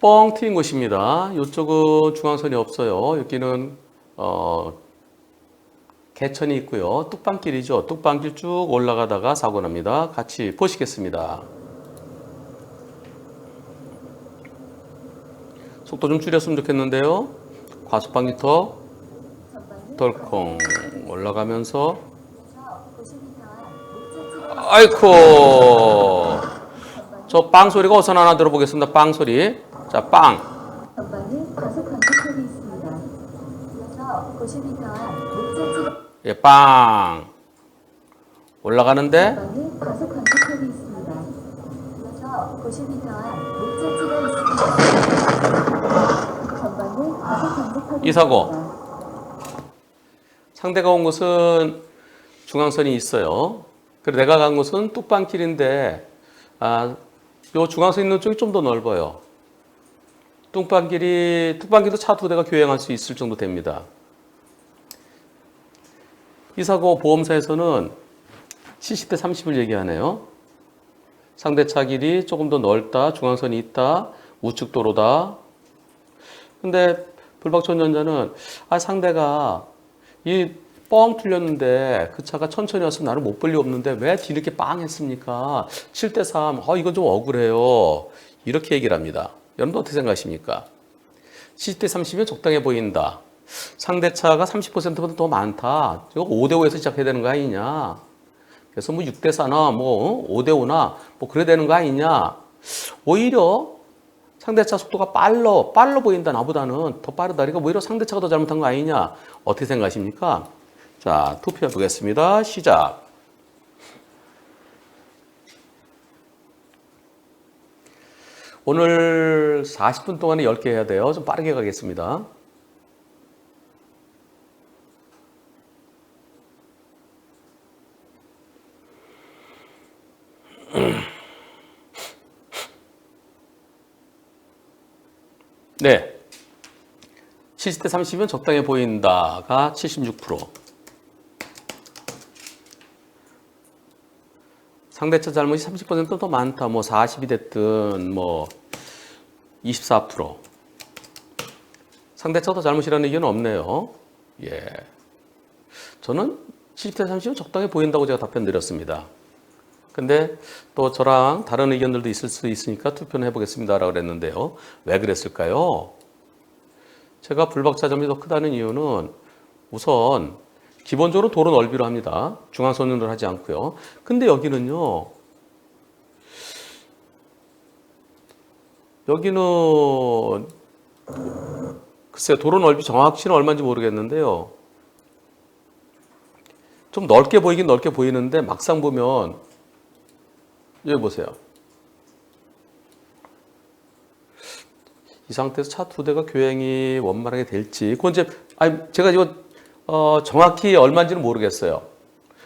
뻥 트인 곳입니다. 이쪽은 중앙선이 없어요. 여기는 개천이 있고요. 뚝방길이죠. 뚝방길 쭉 올라가다가 사고 납니다. 같이 보시겠습니다. 속도 좀 줄였으면 좋겠는데요. 과속방지턱 덜컹 올라가면서 아이쿠 저 빵 소리가 어디서 나나 들어보겠습니다. 빵 소리. 자, 빵. 예, 빵. 올라가는데 이 사고. 상대가 온 곳은 중앙선이 있어요. 그리고 내가 간 곳은 뚝방길인데 요 중앙선 있는 쪽이 좀 더 넓어요. 뚝방길도 차 두 대가 교행할 수 있을 정도 됩니다. 이 사고 보험사에서는 70대 30을 얘기하네요. 상대차 길이 조금 더 넓다, 중앙선이 있다, 우측 도로다. 근데 불박차 운전자는 상대가 이 뻥 뚫렸는데 그 차가 천천히 왔으면 나를 못 볼 리 없는데 왜 뒤늦게 빵 했습니까? 7대 3, 이건 좀 억울해요. 이렇게 얘기를 합니다. 여러분도 어떻게 생각하십니까? 70대 30이면 적당해 보인다. 상대차가 30%보다 더 많다. 이거 5대 5에서 시작해야 되는 거 아니냐? 그래서 뭐 6대 4나 뭐 5대 5나 뭐 그래야 되는 거 아니냐? 오히려 상대차 속도가 빨라 보인다. 나보다는 더 빠르다. 그러니까 오히려 상대차가 더 잘못한 거 아니냐? 어떻게 생각하십니까? 자, 투표해 보겠습니다. 시작. 오늘 40분 동안에 10개 해야 돼요. 좀 빠르게 가겠습니다. 네. 70대 30이면 적당해 보인다가 76%. 상대차 잘못이 30% 더 많다. 뭐 40이 됐든 뭐 24%. 상대차 더 잘못이라는 의견은 없네요. 예. 저는 70대 30이면 적당해 보인다고 제가 답변 드렸습니다. 근데 또 저랑 다른 의견들도 있을 수 있으니까 투표는 해보겠습니다라고 그랬는데요. 왜 그랬을까요? 제가 불박차 점이 더 크다는 이유는 우선 기본적으로 도로 넓이로 합니다. 중앙선으로 하지 않고요. 근데 여기는요. 여기는 글쎄요. 도로 넓이 정확치는 얼마인지 모르겠는데요. 좀 넓게 보이긴 넓게 보이는데 막상 보면 여기 보세요. 이 상태에서 차 두 대가 교행이 원만하게 될지 그건 이제 제가 이거 정확히 얼마인지는 모르겠어요.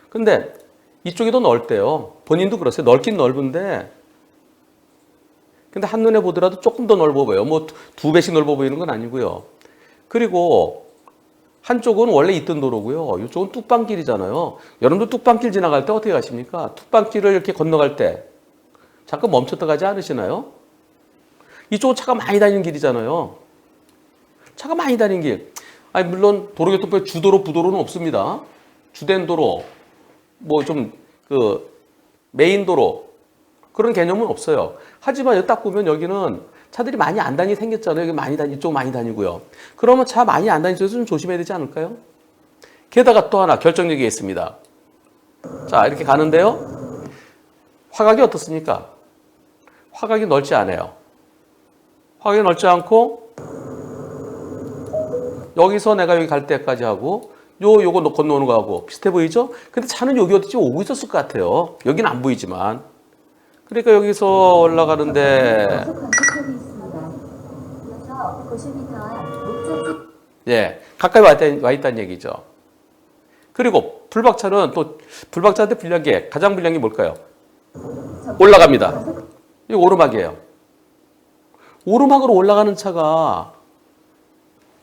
근데 이쪽이 더 넓대요. 본인도 그러세요. 넓긴 넓은데 근데 한눈에 보더라도 조금 더 넓어 보여요. 뭐 두 배씩 넓어 보이는 건 아니고요. 그리고 한쪽은 원래 있던 도로고요. 이쪽은 뚝방길이잖아요. 여러분들 뚝방길 지나갈 때 어떻게 가십니까? 뚝방길을 이렇게 건너갈 때 잠깐 멈췄다 가지 않으시나요? 이쪽은 차가 많이 다니는 길이잖아요. 차가 많이 다니는 길. 물론 도로교통법에 주도로, 부도로는 없습니다. 주된 도로, 뭐 좀 메인 도로 그런 개념은 없어요. 하지만 여기 딱 보면 여기는 차들이 많이 안 다니게 생겼잖아요. 여기 많이 이쪽 많이 다니고요. 그러면 차 많이 안 다니는 쪽에서 좀 조심해야 되지 않을까요? 게다가 또 하나 결정적인 게 있습니다. 자, 이렇게 가는데요. 화각이 어떻습니까? 화각이 넓지 않아요. 화각이 넓지 않고 여기서 내가 여기 갈 때까지 하고 요거 건너오는 거하고 비슷해 보이죠? 근데 차는 여기 어디지 오고 있었을 것 같아요. 여기는 안 보이지만. 그러니까 여기서 올라가는데 예, 가까이 와 있다는 얘기죠. 그리고 불박차는 또 불박차한테 불리한 게 가장 불리한 게 뭘까요? 올라갑니다. 이거 오르막이에요. 오르막으로 올라가는 차가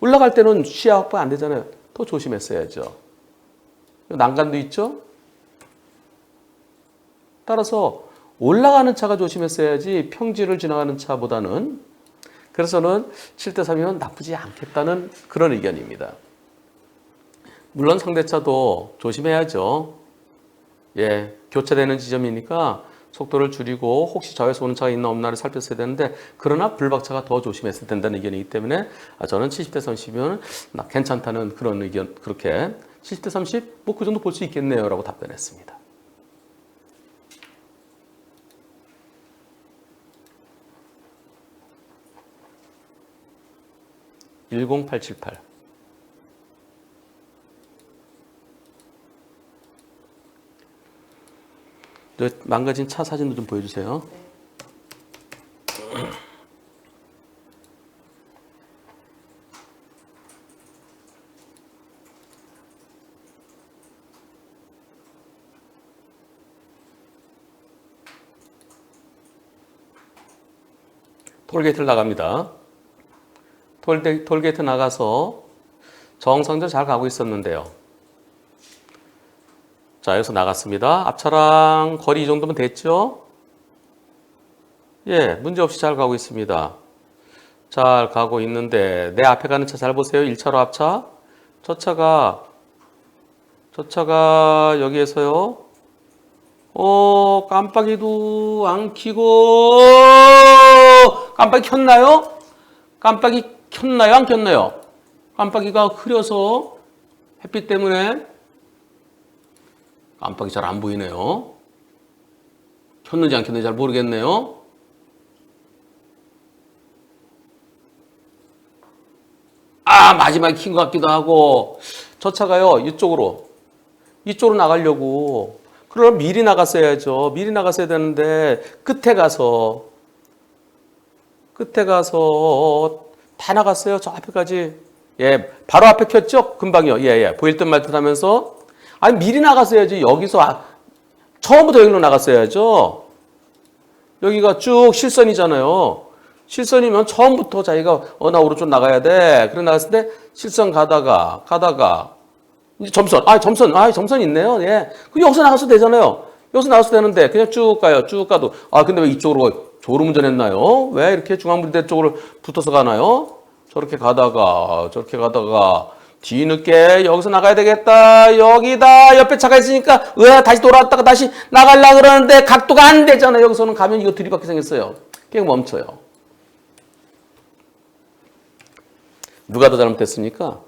올라갈 때는 시야 확보 안 되잖아요. 더 조심했어야죠. 난간도 있죠? 따라서 올라가는 차가 조심했어야지 평지를 지나가는 차보다는 그래서는 7대 3이면 나쁘지 않겠다는 그런 의견입니다. 물론 상대차도 조심해야죠. 예, 교차되는 지점이니까 속도를 줄이고 혹시 좌회에서 오는 차가 있나 없나를 살폈어야 되는데 그러나 불박차가 더 조심했어야 된다는 의견이기 때문에 저는 70대 30이면 괜찮다는 그런 의견, 그렇게 70대 30? 뭐 그 정도 볼 수 있겠네요 라고 답변했습니다. 10878 망가진 차 사진도 좀 보여주세요. 톨게이트를 나갑니다. 톨게이트 나가서 정상적으로 잘 가고 있었는데요. 자, 여기서 나갔습니다. 앞차랑 거리 이 정도면 됐죠? 예, 문제없이 잘 가고 있습니다. 잘 가고 있는데 내 앞에 가는 차 잘 보세요. 1차로 앞차. 저 차가 여기에서요. 깜빡이도 안 켜고 깜빡이 켰나요? 깜빡이 켰나요? 안 켰나요? 깜빡이가 흐려서 햇빛 때문에 깜빡이 잘 안 보이네요. 켰는지 안 켰는지 잘 모르겠네요. 마지막에 킨 것 같기도 하고. 저 차가요, 이쪽으로 나가려고. 그럼 미리 나갔어야죠. 미리 나갔어야 되는데 끝에 가서 다 나갔어요. 저 앞에까지. 예, 바로 앞에 켰죠? 금방요. 예. 보일 듯 말 듯 하면서. 아니, 미리 나갔어야지. 여기서 처음부터 여기로 나갔어야죠. 여기가 쭉 실선이잖아요. 실선이면 처음부터 자기가 나 오른쪽 나가야 돼. 그래 나갔을 때 실선 가다가 이제 점선 있네요. 예. 그럼 여기서 나가서 되잖아요. 여기서 나가서 되는데 그냥 쭉 가요. 쭉 가도 근데 왜 이쪽으로 졸음운전했나요? 왜 이렇게 중앙분리대 쪽으로 붙어서 가나요? 저렇게 가다가 뒤늦게 여기서 나가야 되겠다. 여기다 옆에 차가 있으니까 다시 돌아왔다가 다시 나가려고 그러는데 각도가 안 되잖아요. 여기서는 가면 이거 들이받게 생겼어요. 그냥 멈춰요. 누가 더 잘못했습니까?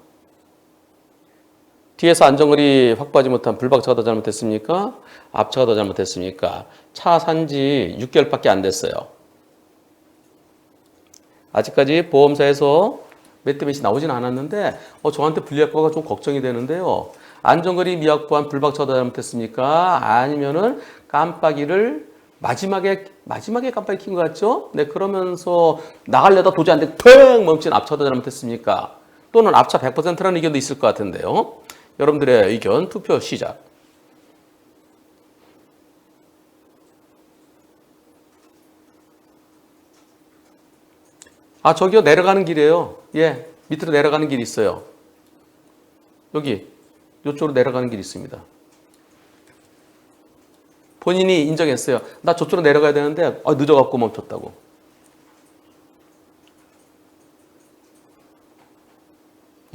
뒤에서 안전거리 확보하지 못한 불박차가 더 잘못했습니까? 앞차가 더 잘못했습니까? 차 산지 6개월밖에 안 됐어요. 아직까지 보험사에서 몇 대 몇이 나오진 않았는데 저한테 불리할까가 좀 걱정이 되는데요. 안전거리 미확보한 불박차가 더 잘못했습니까? 아니면은 깜빡이를 마지막에 깜빡이 킨 것 같죠? 네, 그러면서 나가려다 도저히 안 돼, 腾멈춘 앞차가 더 잘못했습니까? 또는 앞차 100%라는 의견도 있을 것 같은데요. 여러분들의 의견 투표 시작. 저기요, 내려가는 길이에요. 예, 밑으로 내려가는 길이 있어요. 이쪽으로 내려가는 길이 있습니다. 본인이 인정했어요. 나 저쪽으로 내려가야 되는데 늦어갖고 멈췄다고.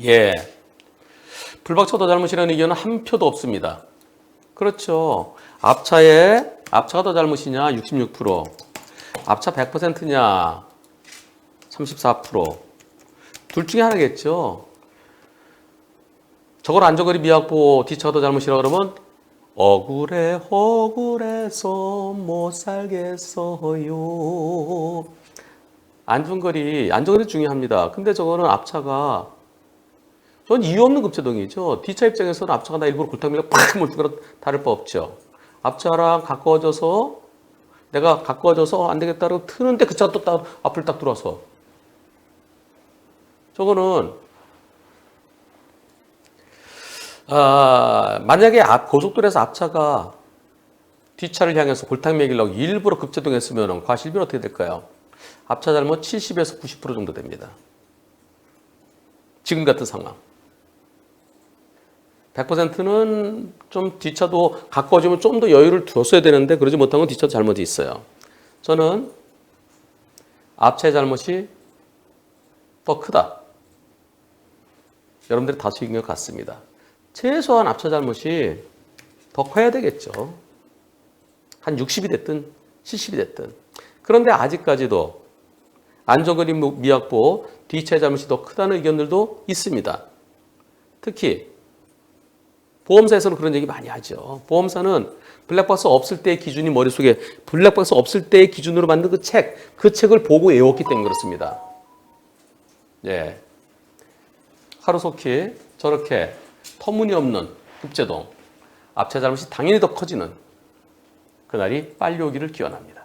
예, 불박차도 잘못이라는 의견은 한 표도 없습니다. 그렇죠. 앞차가 더 잘못이냐 66%, 앞차 100%냐 34%. 둘 중에 하나겠죠. 저걸 안전거리 미확보 뒷차가 더 잘못이라고 그러면 억울해서 못 살겠어요. 안전거리 중요합니다. 근데 저거는 앞차가 전 이유 없는 급제동이죠. 뒷차 입장에서는 앞차가 나 일부러 골탕밀어 팍 멈춘 거랑 다를 바 없죠. 앞차랑 내가 가까워져서 안 되겠다고 트는데 그 차가 또 앞을 딱 들어와서. 저거는 만약에 고속도로에서 앞차가 뒷차를 향해서 골탕 먹이려고 일부러 급제동했으면 과실비는 어떻게 될까요? 앞차 잘못 70에서 90% 정도 됩니다. 지금 같은 상황. 100%는 좀 뒷차도 가까워지면 좀 더 여유를 뒀어야 되는데 그러지 못한 건 뒷차도 잘못이 있어요. 저는 앞차의 잘못이 더 크다. 여러분들이 다수인 것 같습니다. 최소한 합차 잘못이 더 커야 되겠죠. 한 60이 됐든 70이 됐든. 그런데 아직까지도 안전거리 미확보, 뒤차 잘못이 더 크다는 의견들도 있습니다. 특히 보험사에서는 그런 얘기 많이 하죠. 보험사는 블랙박스 없을 때의 기준이 머릿속에 블랙박스 없을 때의 기준으로 만든 그 책을 보고 외웠기 때문에 그렇습니다. 예. 하루속히 저렇게 터무니없는 급제동, 앞차 잘못이 당연히 더 커지는 그날이 빨리 오기를 기원합니다.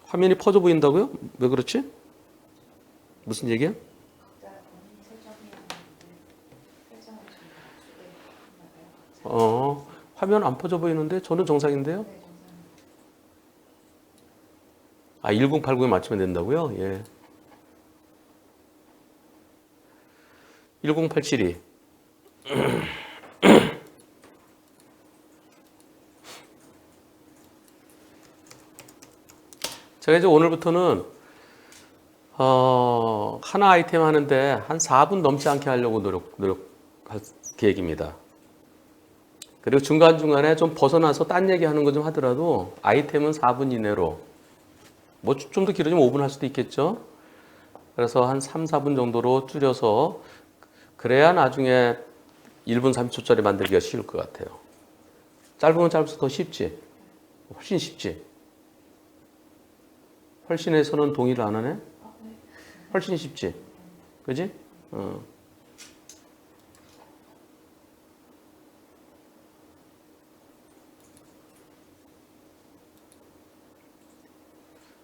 화면이 퍼져 보인다고요? 왜 그렇지? 무슨 얘기야? 화면 안 퍼져 보이는데 저는 정상인데요? 1080에 맞추면 된다고요? 예. 1087이. 제가 이제 오늘부터는 하나 아이템 하는데 한 4분 넘지 않게 하려고 노력할 계획입니다. 그리고 중간중간에 좀 벗어나서 딴 얘기하는 거 좀 하더라도 아이템은 4분 이내로, 뭐 좀 더 길어지면 5분 할 수도 있겠죠. 그래서 한 3, 4분 정도로 줄여서, 그래야 나중에 1분 30초짜리 만들기가 쉬울 것 같아요. 짧으면 짧을수록 더 쉽지. 훨씬 쉽지. 훨씬에서는 동의를 안 하네? 훨씬 쉽지. 그지?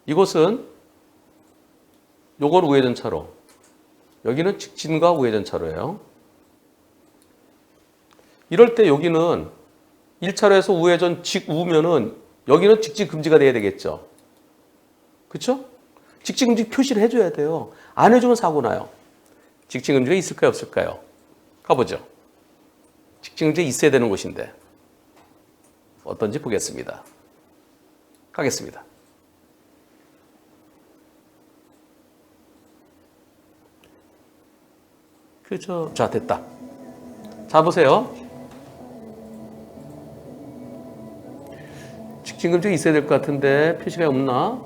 이곳은, 요건 우회전차로, 여기는 직진과 우회전차로예요. 이럴 때 여기는 1차로에서 우회전 직우면은 여기는 직진 금지가 돼야 되겠죠. 그렇죠? 직진 금지 표시를 해줘야 돼요. 안 해주면 사고 나요. 직진 금지가 있을까요, 없을까요? 가보죠. 직진 금지가 있어야 되는 곳인데 어떤지 보겠습니다. 가겠습니다. 그죠? 자, 됐다. 자, 보세요. 직진금지 있어야 될 것 같은데 표시가 없나?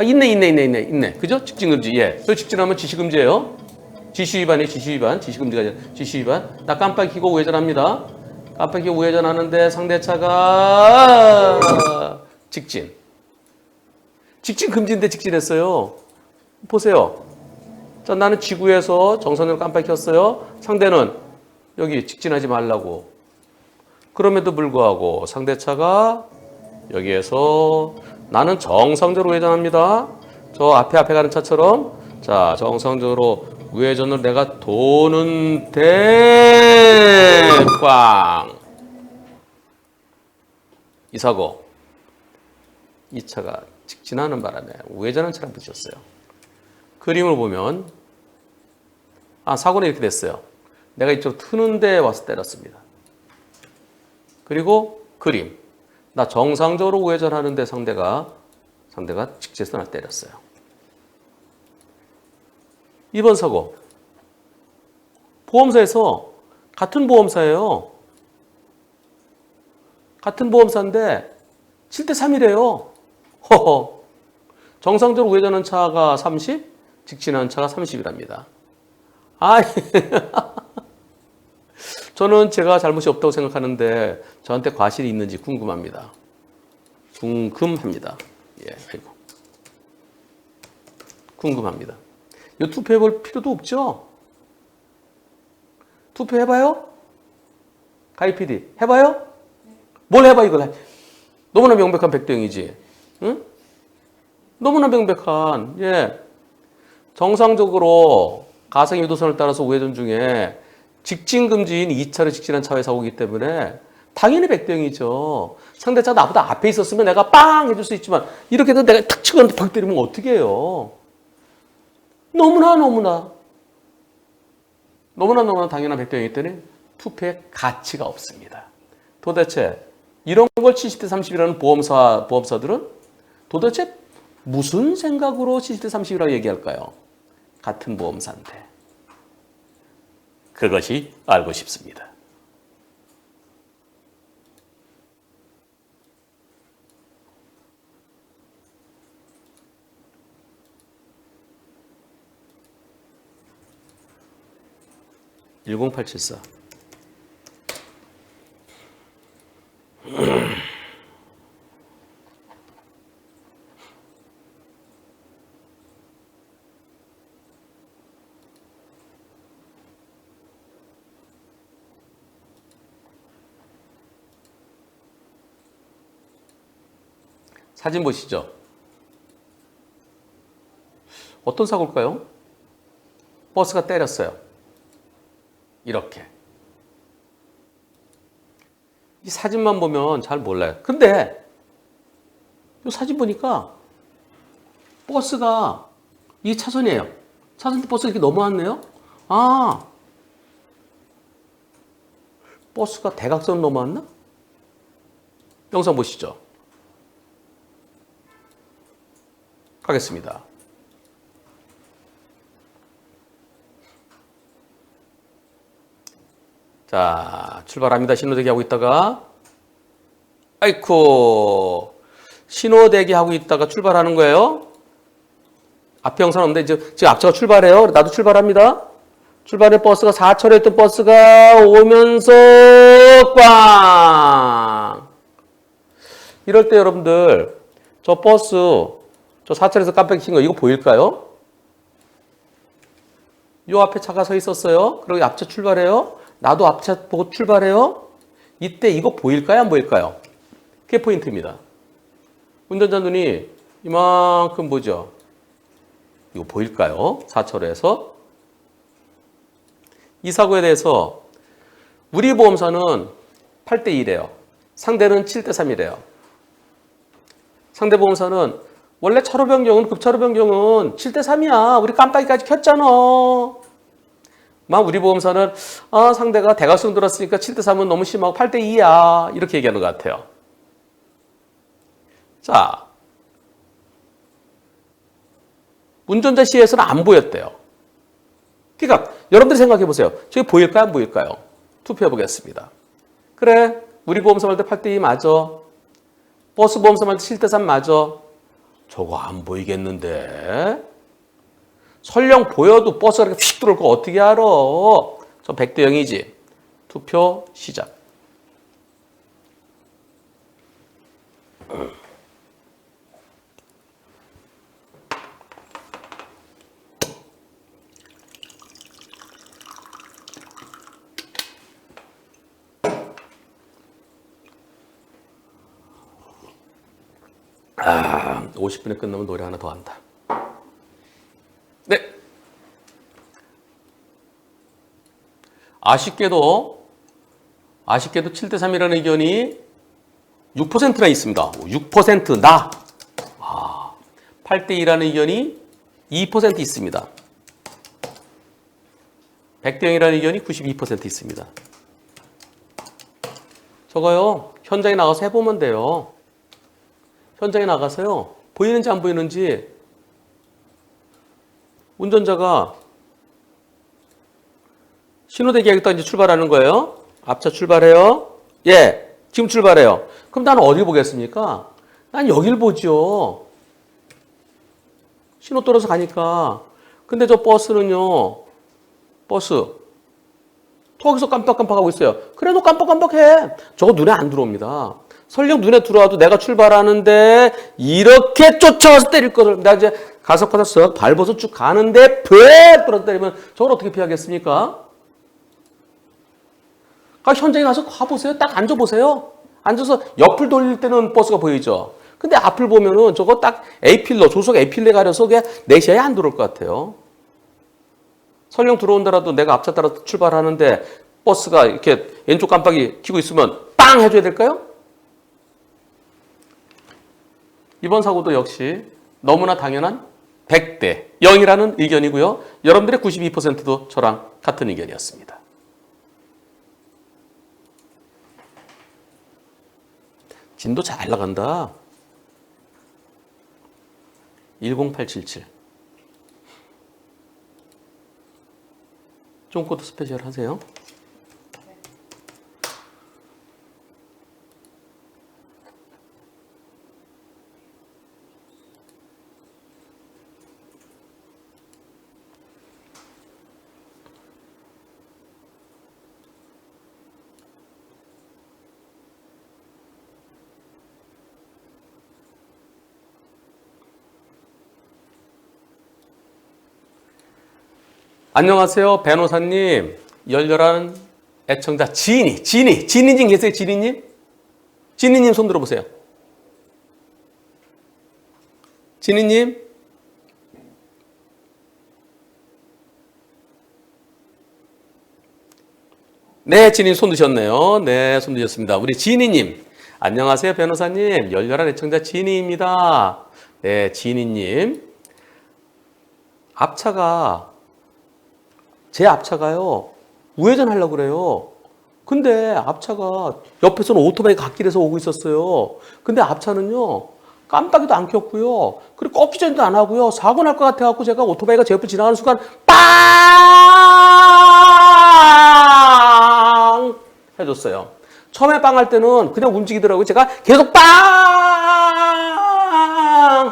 있네. 그죠? 직진금지. 예. 또 직진하면 지시금지예요. 지시위반이에요. 지시금지가 아니라 지시위반. 나 깜빡이 켜고 우회전합니다. 깜빡이 켜고 우회전하는데 상대차가 직진. 직진 금지인데 직진했어요. 보세요. 자, 나는 지구에서 정선으로 깜빡이 켰어요. 상대는 여기 직진하지 말라고. 그럼에도 불구하고 상대차가 여기에서, 나는 정상적으로 우회전합니다. 저 앞에 가는 차처럼, 자, 정상적으로 우회전을 내가 도는데 꽝. 이 사고. 이 차가 직진하는 바람에 우회전한 차랑 부딪혔어요. 그림을 보면, 사고는 이렇게 됐어요. 내가 이쪽 트는데 와서 때렸습니다. 그리고 그림. 나 정상적으로 우회전하는데 상대가 직진해서 날 때렸어요. 2번 사고. 보험사에서, 같은 보험사예요. 같은 보험사인데 7대3이래요. 허허. 정상적으로 우회전한 차가 30, 직진한 차가 30이랍니다. 저는 제가 잘못이 없다고 생각하는데 저한테 과실이 있는지 궁금합니다. 예, 아이고. 궁금합니다. 이 투표해 볼 필요도 없죠? 투표해봐요? 가희 PD, 해봐요? 뭘 해봐, 이걸. 너무나 명백한 백도형이지. 응? 너무나 명백한, 예. 정상적으로 가상 유도선을 따라서 우회전 중에 직진 금지인 2차로 직진한 차의 사고이기 때문에 당연히 백도형이죠. 상대차 나보다 앞에 있었으면 내가 빵 해줄 수 있지만, 이렇게 해서 내가 탁 치고 팍 때리면 어떻게 해요? 너무나 당연한 백도형이기 때문에 투표의 가치가 없습니다. 도대체 이런 걸 70대 30이라는 보험사들은 도대체 무슨 생각으로 70대 30이라고 얘기할까요? 같은 보험사인데. 그것이 알고 싶습니다. (10874) 사진 보시죠. 어떤 사고일까요? 버스가 때렸어요. 이렇게. 이 사진만 보면 잘 몰라요. 근데 이 사진 보니까 버스가 이 차선이에요. 차선대 버스가 이렇게 넘어왔네요. 아, 버스가 대각선 넘어왔나? 영상 보시죠. 가겠습니다. 자, 출발합니다. 신호대기 하고 있다가 아이쿠 신호대기 하고 있다가 출발하는 거예요. 앞에 영상 없는데 지금 앞차가 출발해요. 나도 출발합니다. 출발해 버스가 4차로에 있던 버스가 오면서 꽝! 이럴 때 여러분들 저 버스 저 4차로에서 깜빡이 킨 거 이거 보일까요? 요 앞에 차가 서 있었어요. 그리고 앞차 출발해요. 나도 앞차 보고 출발해요. 이때 이거 보일까요? 안 보일까요? 그게 포인트입니다. 운전자 눈이 이만큼 보죠. 이거 보일까요? 4차로에서. 이 사고에 대해서 우리 보험사는 8대 2래요. 상대는 7대 3이래요. 상대 보험사는 원래 차로 변경은 급차로 변경은 7대 3이야. 우리 깜빡이까지 켰잖아. 막 우리 보험사는 상대가 대각선 들었으니까 7대 3은 너무 심하고 8대 2야. 이렇게 얘기하는 것 같아요. 자, 운전자 시야에서는 안 보였대요. 그러니까 여러분들이 생각해 보세요. 저게 보일까요? 안 보일까요? 투표해 보겠습니다. 그래, 우리 보험사 말 때 8대 2 맞아. 버스 보험사 말 때 7대 3 맞아. 저거 안 보이겠는데? 설령 보여도 버스가 이렇게 휙 들어올 거 어떻게 알아? 저 100대 0이지. 투표 시작. 아, 50분에 끝나면 노래 하나 더 한다. 네. 아쉽게도 7대 3이라는 의견이 6%나 있습니다. 6% 나. 8대 2라는 의견이 2% 있습니다. 100대 0이라는 의견이 92% 있습니다. 저거요. 현장에 나가서 해보면 돼요. 현장에 나가서요. 보이는지 안 보이는지 운전자가 신호대기 하겠다 이제 출발하는 거예요. 앞차 출발해요. 예, 지금 출발해요. 그럼 나는 어디 보겠습니까? 난 여길 보죠. 신호 떨어서 가니까. 근데 저 버스는요. 버스. 거기서 깜빡깜빡하고 있어요. 그래도 깜빡깜빡해. 저거 눈에 안 들어옵니다. 설령 눈에 들어와도 내가 출발하는데 이렇게 쫓아와서 때릴 거를 내가 이제 가속화서 쓱 밟아서 쭉 가는데 벽 끌어 때리면 저걸 어떻게 피하겠습니까? 현장에 가서 가보세요. 딱 앉아보세요. 앉아서 옆을 돌릴 때는 버스가 보이죠. 근데 앞을 보면은 저거 딱 A필러, 조속 A필러에 가려서 그게 내 시야에 안 들어올 것 같아요. 설령 들어온다라도 내가 앞차 따라 출발하는데 버스가 이렇게 왼쪽 깜빡이 켜고 있으면 빵 해줘야 될까요? 이번 사고도 역시 너무나 당연한 100대 0이라는 의견이고요. 여러분들의 92%도 저랑 같은 의견이었습니다. 진도 잘 나간다. 10877. 쫑코드 스페셜 하세요. 안녕하세요, 변호사님. 열렬한 애청자 지니님 계세요, 지니님? 지니님 손 들어보세요. 지니님? 네, 지니님 손 드셨네요. 네, 손 드셨습니다. 우리 지니님. 안녕하세요, 변호사님. 열렬한 애청자 지니입니다. 네, 지니님. 제 앞차가요, 우회전 하려고 그래요. 근데 앞차가 옆에서는 오토바이 갓길에서 오고 있었어요. 근데 앞차는요, 깜빡이도 안 켰고요. 그리고 꺾이지도 안 하고요. 사고 날 것 같아갖고 제가 오토바이가 제 옆을 지나가는 순간, 빵! 해줬어요. 처음에 빵 할 때는 그냥 움직이더라고요. 제가 계속 빵!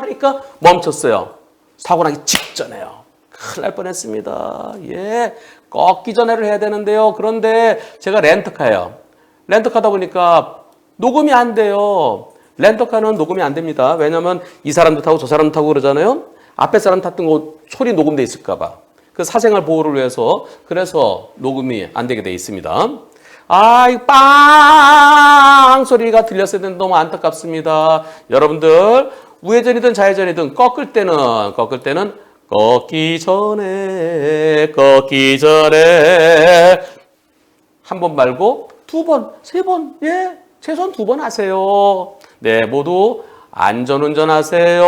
하니까 멈췄어요. 사고 나기 직전에요. 큰일 날 뻔했습니다. 예, 꺾기 전에를 해야 되는데요. 그런데 제가 렌터카예요. 렌터카다 보니까 녹음이 안 돼요. 렌터카는 녹음이 안 됩니다. 왜냐면 이 사람도 타고 저 사람도 타고 그러잖아요. 앞에 사람 탔던 거 소리 녹음돼 있을까 봐. 그 사생활 보호를 위해서 그래서 녹음이 안 되게 돼 있습니다. 이 빵 소리가 들렸어야 되는데 너무 안타깝습니다. 여러분들 우회전이든 좌회전이든 꺾을 때는 꺾기 전에 한 번 말고 두 번, 세 번, 예, 최소한 2번 하세요. 네, 모두 안전운전 하세요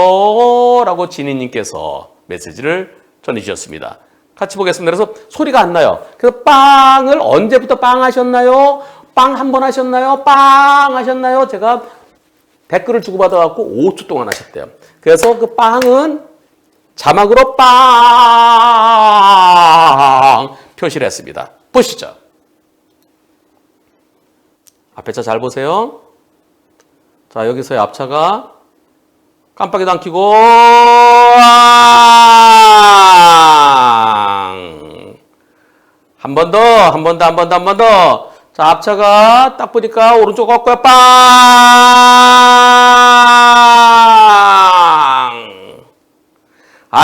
라고 지니님께서 메시지를 전해주셨습니다. 같이 보겠습니다. 그래서 소리가 안 나요. 그래서 빵을 언제부터 빵 하셨나요? 빵 한 번 하셨나요? 빵 하셨나요? 제가 댓글을 주고받아갖고 5초 동안 하셨대요. 그래서 그 빵은 자막으로 빵 표시를 했습니다. 보시죠. 앞에 차 잘 보세요. 자, 여기서의 앞차가 깜빡이도 안 켜고 한 번 더. 자, 앞차가 딱 보니까 오른쪽 꺾고요. 빵!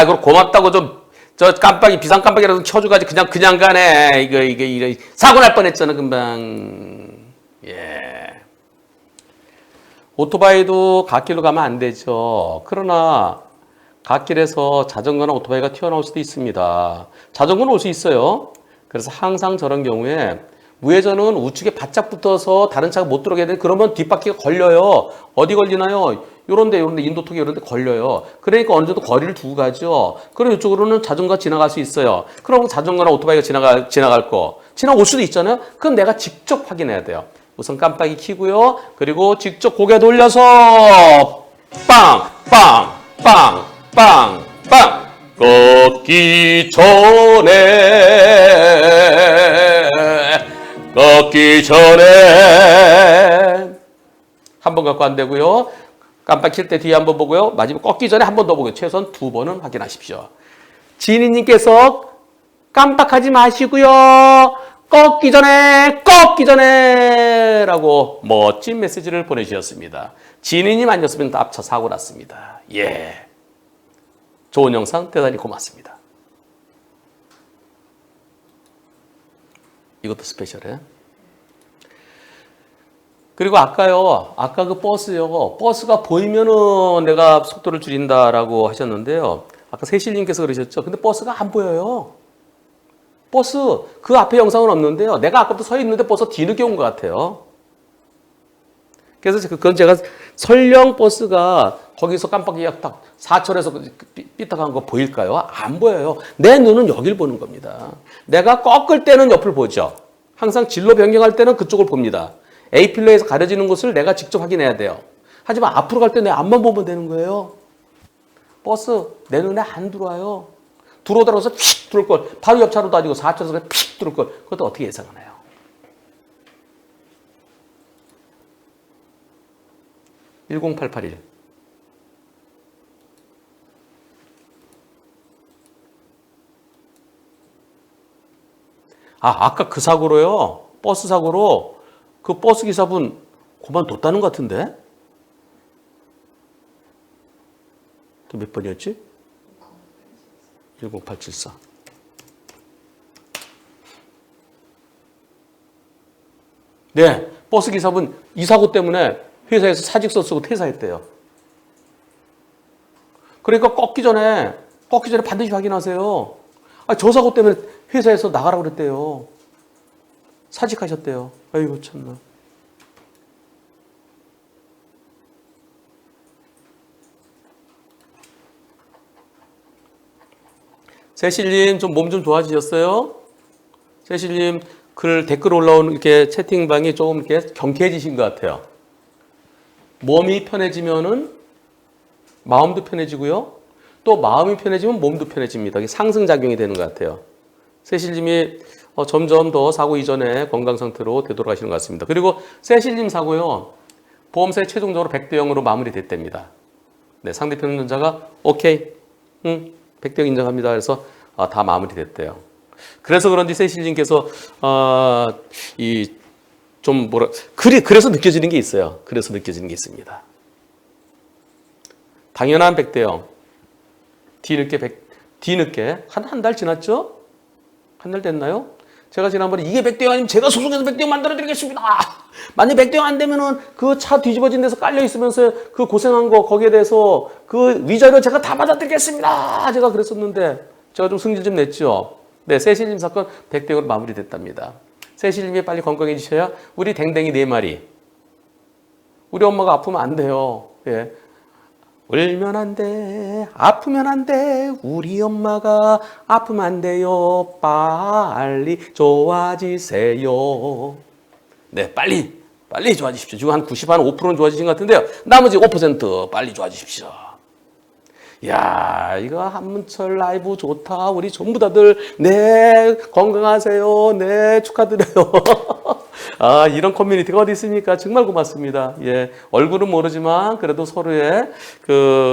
그럼 고맙다고 저 비상 깜빡이라도 켜줘가지고 그냥 가네. 이거 사고 날 뻔했잖아, 금방. 예. 오토바이도 갓길로 가면 안 되죠. 그러나 갓길에서 자전거나 오토바이가 튀어나올 수도 있습니다. 자전거는 올 수 있어요. 그래서 항상 저런 경우에 우회전은 우측에 바짝 붙어서 다른 차가 못 들어오게 되는데 그러면 뒷바퀴가 걸려요. 어디 걸리나요? 요런데 인도톡에 요런데 걸려요. 그러니까 어느 정도 거리를 두고 가죠. 그럼 이쪽으로는 자전거가 지나갈 수 있어요. 그럼 자전거나 오토바이가 지나올 수도 있잖아요. 그건 내가 직접 확인해야 돼요. 우선 깜빡이 켜고요. 그리고 직접 고개 돌려서 빵! 꺾기 전에 한 번 갖고 안 되고요. 깜빡 킬 때 뒤에 한 번 보고요. 마지막 꺾기 전에 한 번 더 보고요. 최소한 2번은 확인하십시오. 지니님께서 깜빡하지 마시고요. 꺾기 전에 라고 멋진 메시지를 보내주셨습니다. 지니님 아니었으면 앞차 사고 났습니다. 예. 좋은 영상 대단히 고맙습니다. 이것도 스페셜해. 그리고 아까 그 버스요. 버스가 보이면은 내가 속도를 줄인다라고 하셨는데요. 아까 세실님께서 그러셨죠. 근데 버스가 안 보여요. 버스 그 앞에 영상은 없는데요. 내가 아까부터 서 있는데 버스 뒤늦게 온 것 같아요. 그래서 그건 제가 설령 버스가 거기서 깜빡이가 딱 4철에서 삐딱한 거 보일까요? 안 보여요. 내 눈은 여길 보는 겁니다. 내가 꺾을 때는 옆을 보죠. 항상 진로 변경할 때는 그쪽을 봅니다. A필러에서 가려지는 곳을 내가 직접 확인해야 돼요. 하지만 앞으로 갈 때 내 앞만 보면 되는 거예요. 버스 내 눈에 안 들어와요. 들어오더라고서 휙 들어올 걸. 바로 옆 차로도 아니고 4차선에 픽 들어올 걸. 그것도 어떻게 예상하나요? (10881) 아까 그 사고로요. 버스 사고로 그 버스 기사분 그만뒀다는 것 같은데? 몇 번이었지? 10874. 네, 버스 기사분 이 사고 때문에 회사에서 사직서 쓰고 퇴사했대요. 그러니까 꺾기 전에 반드시 확인하세요. 저 사고 때문에 회사에서 나가라고 그랬대요. 사직하셨대요. 아이고 참나. 세실님 좀 몸 좀 좋아지셨어요? 세실님 댓글 올라오는 이렇게 채팅방이 조금 이렇게 경쾌해지신 것 같아요. 몸이 편해지면은 마음도 편해지고요. 또 마음이 편해지면 몸도 편해집니다. 이게 상승작용이 되는 것 같아요. 세실님이 점점 더 사고 이전에 건강 상태로 되돌아가시는 것 같습니다. 그리고 세실님 사고요. 보험사에 최종적으로 100대 0으로 마무리됐답니다. 네, 상대편 운전자가 오케이, 100대 0 인정합니다. 그래서 다 마무리됐대요. 그래서 그런지 세실님께서 그래서 느껴지는 게 있어요. 그래서 느껴지는 게 있습니다. 당연한 100대 0. 뒤늦게 한 달 지났죠? 한 달 됐나요? 제가 지난번에 이게 100대 0 아니면 제가 소송해서 100대 0 만들어 드리겠습니다. 만약 100대 0 안 되면은 그 차 뒤집어진 데서 깔려 있으면서 그 고생한 거 거기에 대해서 그 위자료 제가 다 받아드리겠습니다. 제가 그랬었는데 제가 좀 승질 좀 냈죠. 네, 세실님 사건 100대 0으로 마무리됐답니다. 세실님이 빨리 건강해지셔야 우리 댕댕이 4마리. 우리 엄마가 아프면 안 돼요. 예. 울면 안 돼, 아프면 안 돼, 우리 엄마가 아프면 안 돼요. 빨리 좋아지세요. 네, 빨리 좋아지십시오. 지금 한 95%는 좋아지신 것 같은데요. 나머지 5% 빨리 좋아지십시오. 야, 이거 한문철 라이브 좋다. 우리 전부 다들 네 건강하세요. 네 축하드려요. 이런 커뮤니티가 어디 있습니까? 정말 고맙습니다. 예, 얼굴은 모르지만 그래도 서로의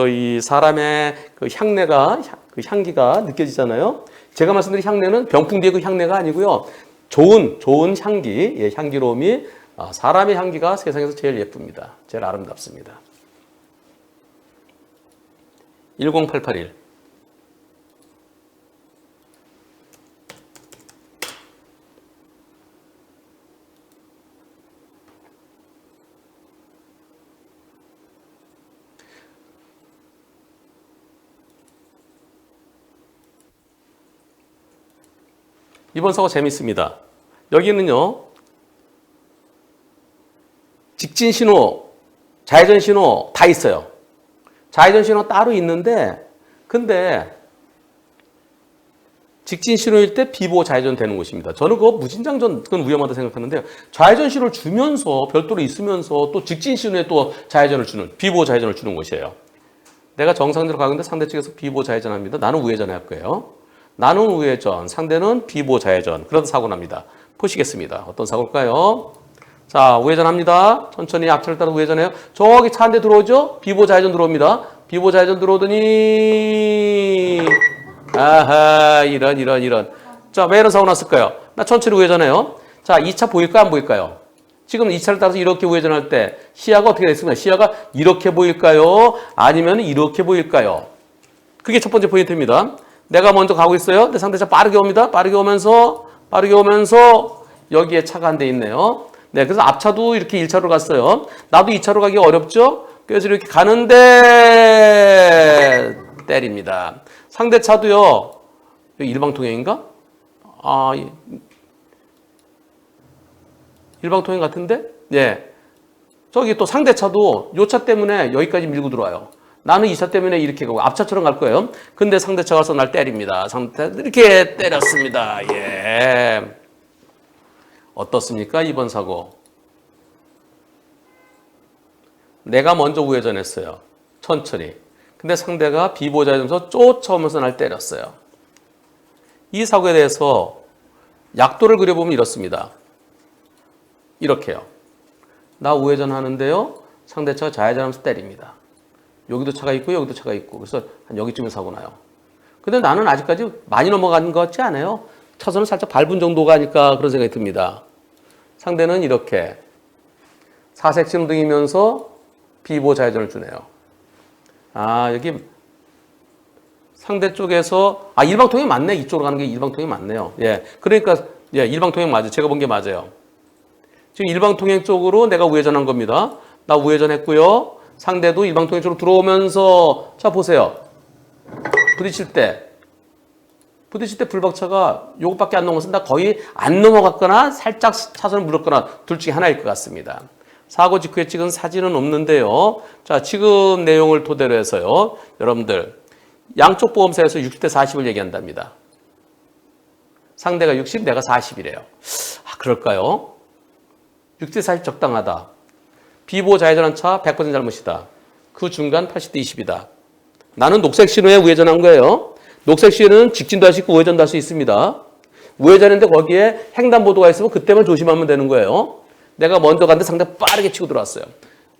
이 사람의 그 향내가 그 향기가 느껴지잖아요. 제가 말씀드린 향내는 병풍 뒤에 그 향내가 아니고요. 좋은 향기, 예, 향기로움이 사람의 향기가 세상에서 제일 예쁩니다. 제일 아름답습니다. 10881. 이번 사고 재밌습니다. 여기는요, 직진 신호, 좌회전 신호 다 있어요. 좌회전 신호 따로 있는데, 근데 직진 신호일 때 비보호 좌회전 되는 곳입니다. 저는 그거 무진장전, 그건 위험하다 생각하는데요. 좌회전 신호를 주면서, 별도로 있으면서 또 직진 신호에 또 좌회전을 주는, 비보호 좌회전을 주는 곳이에요. 내가 정상대로 가는데 상대 측에서 비보호 좌회전합니다. 나는 우회전 할 거예요. 나는 우회전, 상대는 비보호 좌회전. 그러다 사고 납니다. 보시겠습니다. 어떤 사고일까요? 자, 우회전합니다. 천천히 앞차를 따라 우회전해요. 저기 차 한 대 들어오죠? 비보호 좌회전 들어옵니다. 비보호 좌회전 들어오더니 아하, 이런. 자, 왜 이런 사고 났을까요? 나 천천히 우회전해요. 자, 이 차 보일까요? 안 보일까요? 지금 이 차를 따라서 이렇게 우회전할 때 시야가 어떻게 됐습니까? 시야가 이렇게 보일까요? 아니면 이렇게 보일까요? 그게 첫 번째 포인트입니다. 내가 먼저 가고 있어요. 근데 상대차 빠르게 옵니다. 빠르게 오면서 여기에 차가 한 대 있네요. 네, 그래서 앞차도 이렇게 1차로 갔어요. 나도 2차로 가기 어렵죠? 그래서 이렇게 가는데 때립니다. 상대차도요. 여기 일방통행인가? 일방통행 같은데? 예. 저기 또 상대차도 요 차 때문에 여기까지 밀고 들어와요. 나는 이 차 때문에 이렇게 가고 앞차처럼 갈 거예요. 근데 상대차가 와서 날 때립니다. 이렇게 때렸습니다. 예. 어떻습니까? 이번 사고. 내가 먼저 우회전했어요. 천천히. 근데 상대가 비보좌에서 쫓아오면서 날 때렸어요. 이 사고에 대해서 약도를 그려보면 이렇습니다. 이렇게요. 나 우회전 하는데요. 상대차가 좌회전하면서 때립니다. 여기도 차가 있고 여기도 차가 있고 그래서 한 여기쯤에 사고 나요. 근데 나는 아직까지 많이 넘어간 것 같지 않아요. 차선을 살짝 밟은 정도가 아닐까 그런 생각이 듭니다. 상대는 이렇게 사색 신호등이면서 비보 좌회전을 주네요. 아, 여기 상대 쪽에서 일방통행 맞네. 이쪽으로 가는 게 일방통행 맞네요. 예. 그러니까 예, 일방통행 맞아요. 제가 본 게 맞아요. 지금 일방통행 쪽으로 내가 우회전한 겁니다. 나 우회전했고요. 상대도 일방통행 쪽으로 들어오면서 자 보세요. 부딪힐 때 불박차가 요것밖에 안 넘어서 나 거의 안 넘어갔거나 살짝 차선을 물었거나 둘 중에 하나일 것 같습니다. 사고 직후에 찍은 사진은 없는데요. 자, 지금 내용을 토대로 해서요. 여러분들 양쪽 보험사에서 60대 40을 얘기한답니다. 상대가 60, 내가 40이래요. 그럴까요? 60대 40 적당하다. 비보 좌회전한 차 100% 잘못이다. 그 중간 80대 20이다. 나는 녹색 신호에 우회전한 거예요. 녹색 신호는 직진도 할 수 있고 우회전도 할 수 있습니다. 우회전인데 거기에 횡단보도가 있으면 그때만 조심하면 되는 거예요. 내가 먼저 갔는데 상대가 빠르게 치고 들어왔어요.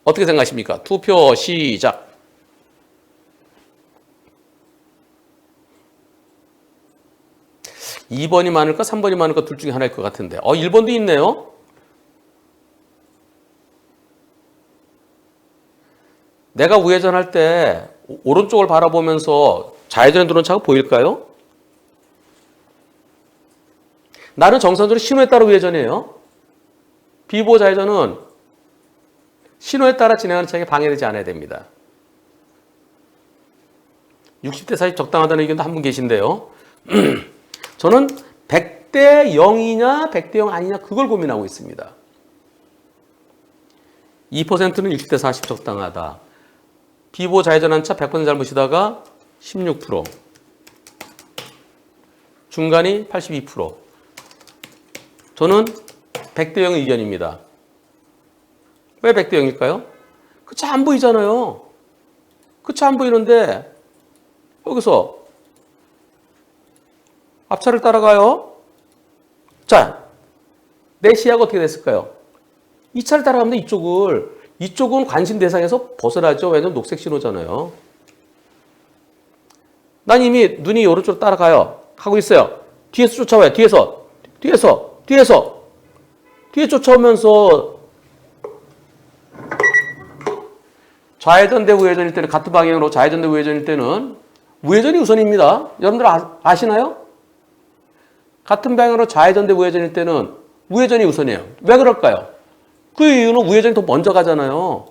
어떻게 생각하십니까? 투표 시작. (2번이) 많을까 3번이 많을까 둘 중에 하나일 것 같은데 1번도 있네요. 내가 우회전할 때 오른쪽을 바라보면서 좌회전에 들어오는 차가 보일까요? 나는 정상적으로 신호에 따라 우회전이에요. 비보 좌회전은 신호에 따라 진행하는 차에게 방해되지 않아야 됩니다. 60대 40 적당하다는 의견도 한 분 계신데요. 저는 100대 0이냐 100대 0 아니냐 그걸 고민하고 있습니다. 2%는 60대 40 적당하다. 비보 좌회전한 차 100% 잘못이다가 16%. 중간이 82%. 저는 100대 0 의견입니다. 왜 100대 0일까요? 그 차 안 보이잖아요. 그 차 안 보이는데 여기서 앞차를 따라가요. 자, 내 시야가 어떻게 됐을까요? 이 차를 따라가면 이쪽은 관심 대상에서 벗어나죠. 왜냐면 녹색 신호잖아요. 난 이미 눈이 오른쪽으로 따라가요. 하고 있어요. 뒤에서 쫓아와요. 뒤에 쫓아오면서 좌회전 대 우회전일 때는 같은 방향으로 좌회전 대 우회전일 때는 우회전이 우선입니다. 여러분들 아시나요? 같은 방향으로 좌회전 대 우회전일 때는 우회전이 우선이에요. 왜 그럴까요? 그 이유는 우회전이 더 먼저 가잖아요.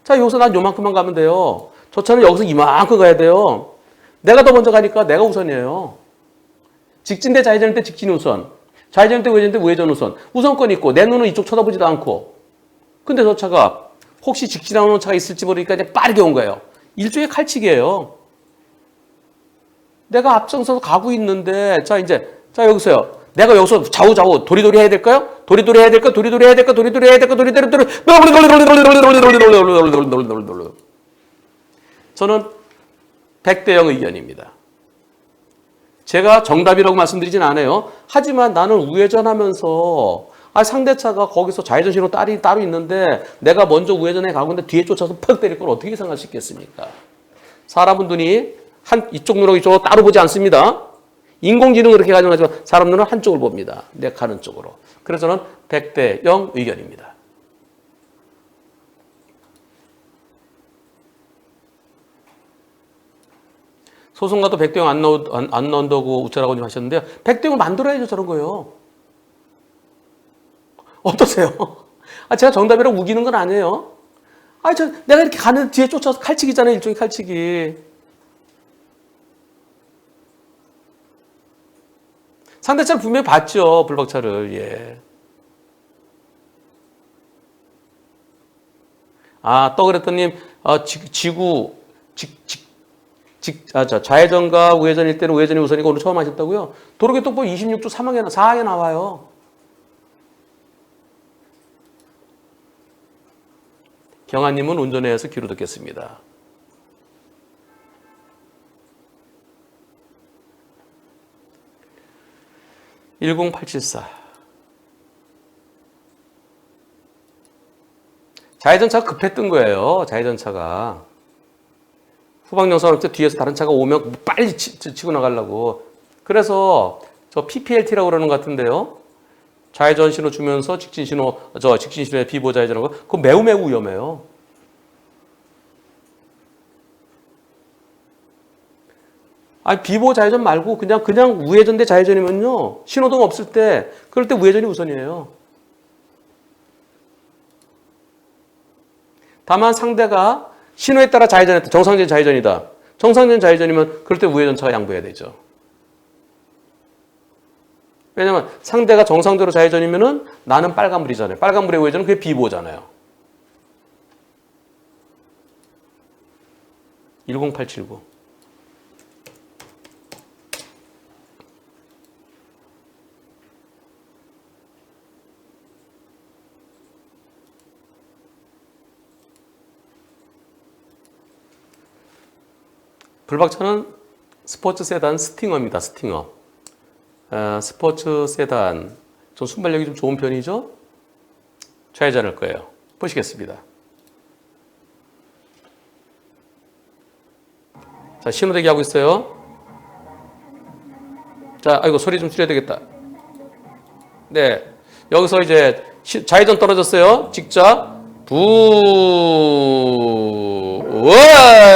자, 여기서 난 요만큼만 가면 돼요. 저 차는 여기서 이만큼 가야 돼요. 내가 더 먼저 가니까 내가 우선이에요. 직진 대 좌회전일 때 직진이 우선. 좌회전 대 우회전 때 우회전 우선. 우선권이 있고 내 눈은 이쪽 쳐다보지도 않고. 근데 저 차가 혹시 직진하는 차가 있을지 모르니까 이제 빠르게 온 거예요. 일종의 칼치기예요. 내가 앞장서서 가고 있는데 자 여기서요. 내가 여기서 좌우 도리도리 해야 될까요? 도리도리 해야 될까? 저는 100대 0 의견입니다. 제가 정답이라고 말씀드리진 않아요. 하지만 나는 우회전하면서 상대차가 거기서 좌회전 신호 따로 있는데 내가 먼저 우회전해 가고 있는데 뒤에 쫓아서 퍽 때릴 걸 어떻게 생각할 수 있겠습니까? 사람은 눈이 이쪽 눈하고 이쪽으로 따로 보지 않습니다. 인공지능은 그렇게 가능하지만 사람 눈은 한쪽을 봅니다. 내 가는 쪽으로. 그래서 저는 100대 0 의견입니다. 소송가도 100대 0 안 넣는다고 우차라고 하셨는데요. 100대 0을 만들어야죠. 저런 거요. 어떠세요? 제가 정답이라고 우기는 건 아니에요. 내가 이렇게 가는데 뒤에 쫓아서 칼치기잖아요. 일종의 칼치기. 상대차를 분명히 봤죠. 불박차를. 예. 떠그랬더님, 좌회전과 우회전일 때는 우회전이 우선이고 오늘 처음 하셨다고요? 도로교통법 26조 4항에 나와요. 경아님은 운전해서 귀로 듣겠습니다. (10874) 좌회전차가 급했던 거예요. 좌회전차가. 후방 영상을 때 뒤에서 다른 차가 오면 빨리 치고 나가려고. 그래서 저 PPLT라고 그러는 것 같은데요. 좌회전 신호 주면서 직진 신호에 비보 좌회전하고 그거 매우 위험해요. 아니 비보 좌회전 말고 그냥 우회전 대 좌회전이면요. 신호등 없을 때 그럴 때 우회전이 우선이에요. 다만 상대가 신호에 따라 좌회전했다. 정상적인 좌회전이다. 정상적인 좌회전이면 그럴 때 우회전차가 양보해야 되죠. 왜냐면 상대가 정상적으로 좌회전이면은 나는 빨간불이잖아요. 빨간불의 우회전은 그게 비보잖아요. 10879. 불박차는 스포츠 세단 스팅어입니다. 스팅어. 스포츠 세단. 좀 순발력이 좀 좋은 편이죠? 좌회전할 거예요. 보시겠습니다. 자, 신호대기 하고 있어요. 자, 아이고, 소리 좀 줄여야 되겠다. 네. 여기서 이제 좌회전 떨어졌어요. 직자. 우와!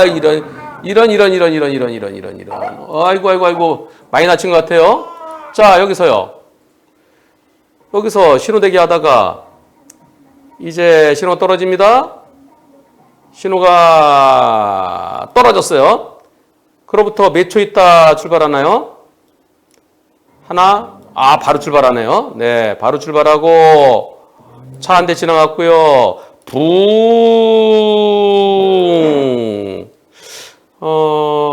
이런. 아이고. 많이 낮춘 것 같아요. 자, 여기서요. 여기서 신호대기 하다가 이제 신호가 떨어집니다. 신호가 떨어졌어요. 그로부터 몇 초 있다 출발하나요? 하나, 바로 출발하네요. 네, 바로 출발하고 차 한 대 지나갔고요.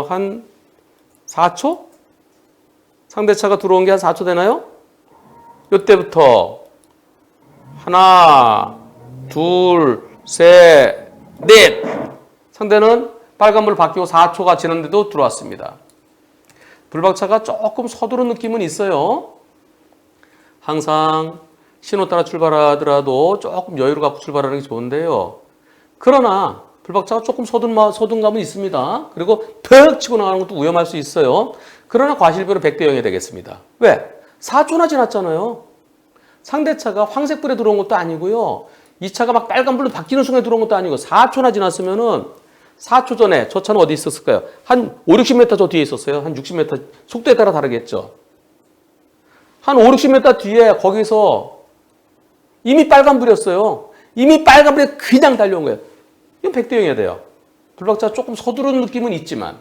한 4초? 상대차가 들어온 게 한 4초 되나요? 이때부터 하나, 둘, 셋, 넷. 상대는 빨간불 바뀌고 4초가 지났는데도 들어왔습니다. 불박차가 조금 서두른 느낌은 있어요. 항상 신호 따라 출발하더라도 조금 여유를 갖고 출발하는 게 좋은데요. 그러나 불박차가 조금 서둔감은 있습니다. 그리고 턱 치고 나가는 것도 위험할 수 있어요. 그러나 과실비로 100대 0이 되겠습니다. 왜? 4초나 지났잖아요. 상대차가 황색불에 들어온 것도 아니고요. 이 차가 막 빨간불로 바뀌는 순간에 들어온 것도 아니고 4초나 지났으면은 4초 전에 저 차는 어디 있었을까요? 한 5, 60m 저 뒤에 있었어요. 한 60m. 속도에 따라 다르겠죠. 한 5, 60m 뒤에 거기서 이미 빨간불이었어요. 이미 빨간불에 그냥 달려온 거예요. 이건 100대 0이어야 돼요. 불박차 조금 서두른 느낌은 있지만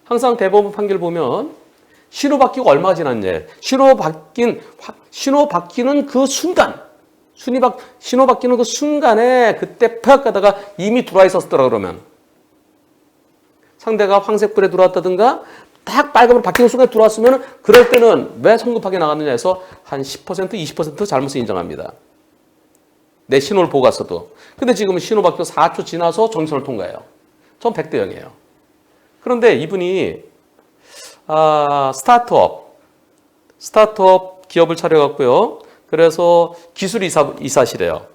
항상 대법원 판결 보면 신호 바뀌고 얼마가 지났냐. 신호 바뀌는 그 순간 신호 바뀌는 그 순간에 그때 팍 가다가 이미 들어와 있었더라 그러면 상대가 황색불에 들어왔다든가 딱 빨간불 바뀌는 순간에 들어왔으면 그럴 때는 왜 성급하게 나갔느냐 해서 한 10% 20% 잘못을 인정합니다. 내 신호를 보고 갔어도. 근데 지금은 신호 바뀌고 4초 지나서 정선을 통과해요. 전 100대 0이에요. 그런데 이분이 스타트업 기업을 차려갖고요. 그래서 기술 이사시래요.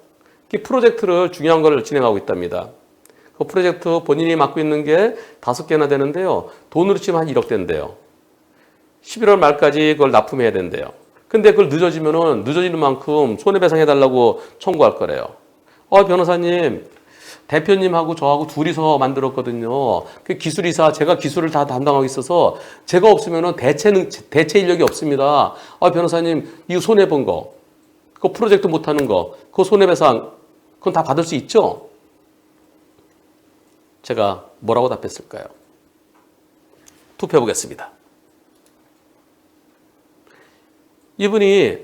프로젝트를 중요한 걸 진행하고 있답니다. 그 프로젝트 본인이 맡고 있는 게 5개나 되는데요. 돈으로 치면 한 1억 된대요. 11월 말까지 그걸 납품해야 된대요. 근데 그걸 늦어지는 만큼 손해배상해달라고 청구할 거래요. 변호사님, 대표님하고 저하고 둘이서 만들었거든요. 그 기술이사, 제가 기술을 다 담당하고 있어서 제가 없으면 대체 인력이 없습니다. 변호사님, 이거 손해본 거, 그 프로젝트 못하는 거, 그 손해배상, 그건 다 받을 수 있죠? 제가 뭐라고 답했을까요? 투표해 보겠습니다. 이분이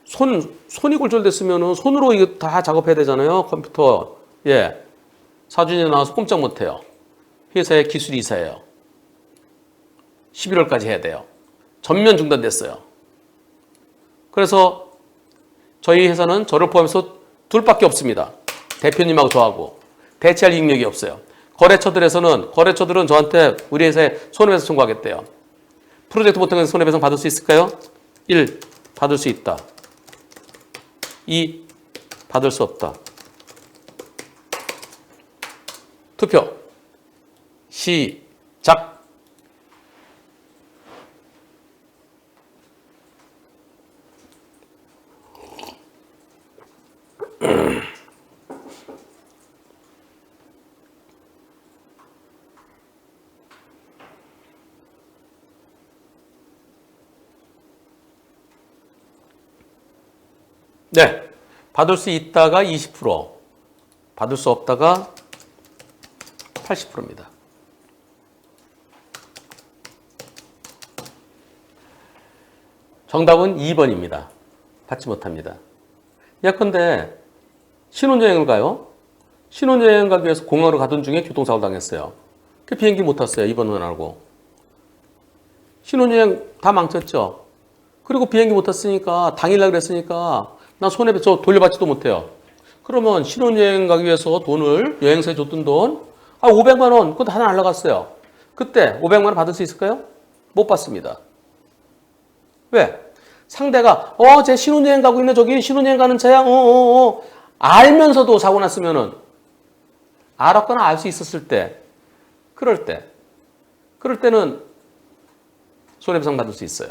손이 골절됐으면 손으로 이거 다 작업해야 되잖아요. 컴퓨터. 예. 사준이 나와서 꼼짝 못해요. 회사의 기술 이사예요. 11월까지 해야 돼요. 전면 중단됐어요. 그래서 저희 회사는 저를 포함해서 둘밖에 없습니다. 대표님하고 저하고. 대체할 능력이 없어요. 거래처들은 저한테 우리 회사에 손해배상 청구하겠대요. 프로젝트 보통에서 손해배상 받을 수 있을까요? 1. 받을 수 있다. 2. 받을 수 없다. 투표 시작. 네, 받을 수 있다가 20%, 받을 수 없다가 80%입니다. 정답은 2번입니다. 받지 못합니다. 예컨대 신혼여행을 가요. 신혼여행 가기 위해서 공항으로 가던 중에 교통사고 당했어요. 그 비행기 못 탔어요. 입원은 하고. 신혼여행 다 망쳤죠. 그리고 비행기 못 탔으니까 당일날 그랬으니까 나 손해배상 돌려받지도 못해요. 그러면 신혼여행 가기 위해서 돈을 여행사에 줬던 돈 500만 원 그거 다 날라갔어요. 그때 500만 원 받을 수 있을까요? 못 받습니다. 왜? 상대가 쟤 신혼여행 가고 있네. 저기 신혼여행 가는 차야. 알면서도 사고 났으면은 알았거나 알 수 있었을 때 그럴 때는 손해배상 받을 수 있어요.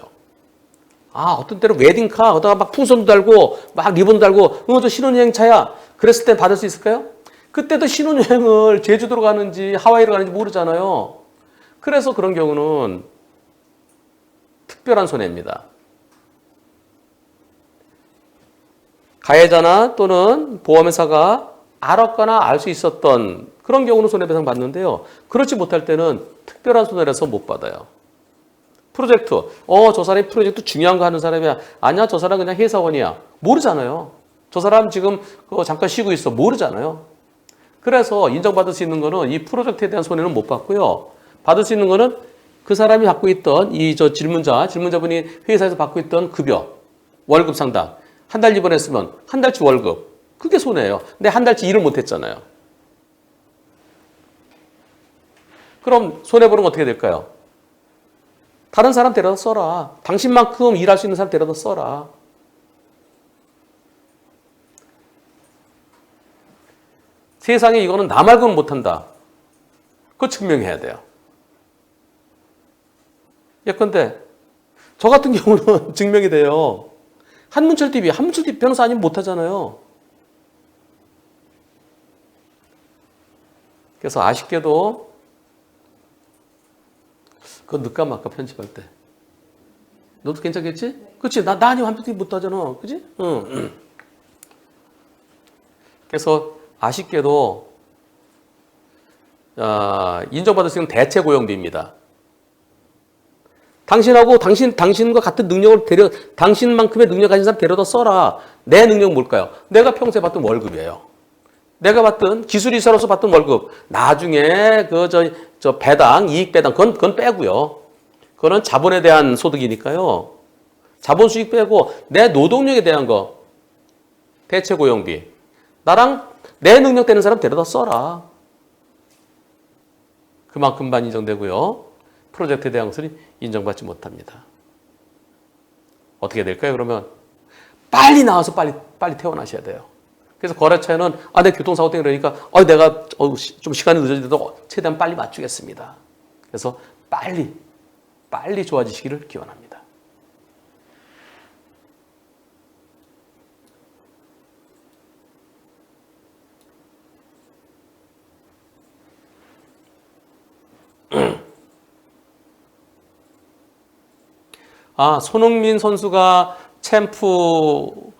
어떤 때는 웨딩카, 거기다가 막 풍선도 달고, 막 리본도 달고, 저 신혼여행 차야. 그랬을 때 받을 수 있을까요? 그때도 신혼여행을 제주도로 가는지 하와이로 가는지 모르잖아요. 그래서 그런 경우는 특별한 손해입니다. 가해자나 또는 보험회사가 알았거나 알 수 있었던 그런 경우는 손해배상 받는데요. 그렇지 못할 때는 특별한 손해라서 못 받아요. 프로젝트. 저 사람이 프로젝트 중요한 거 하는 사람이야. 아니야, 저 사람 그냥 회사원이야. 모르잖아요. 저 사람 지금 잠깐 쉬고 있어. 모르잖아요. 그래서 인정받을 수 있는 거는 이 프로젝트에 대한 손해는 못 받고요. 받을 수 있는 거는 그 사람이 갖고 있던 질문자분이 회사에서 받고 있던 급여, 월급 상당. 한 달 입원했으면 한 달치 월급. 그게 손해예요. 근데 한 달치 일을 못 했잖아요. 그럼 손해보는 건 어떻게 될까요? 다른 사람 데려다 써라. 당신만큼 일할 수 있는 사람 데려다 써라. 세상에 이거는 나 말고는 못한다. 그거 증명해야 돼요. 예컨대 저 같은 경우는 증명이 돼요. 한문철 TV 변호사 아니면 못하잖아요. 그래서 아쉽게도 그거 늦까 말까 편집할 때. 너도 괜찮겠지? 그렇지? 나 아니면 한문철 TV 못하잖아. 그치? 응. 그래서 아쉽게도 인정받을 수 있는 대체 고용비입니다. 당신하고 당신과 같은 능력을 당신만큼의 능력 가진 사람 데려다 써라. 내 능력은 뭘까요? 내가 평소에 받던 월급이에요. 내가 받던 기술이 있어서 받던 월급. 나중에 배당, 이익 배당 그건 빼고요. 그거는 자본에 대한 소득이니까요. 자본 수익 빼고 내 노동력에 대한 거. 대체 고용비. 나랑 내 능력 되는 사람 데려다 써라. 그만큼만 인정되고요. 프로젝트에 대한 것은 인정받지 못합니다. 어떻게 될까요? 그러면 빨리 나와서 빨리 퇴원하셔야 돼요. 그래서 거래처에는 내 교통사고 때문에 그러니까 내가 좀 시간이 늦어지더라도 최대한 빨리 맞추겠습니다. 그래서 빨리 좋아지시기를 기원합니다. 손흥민 선수가 챔프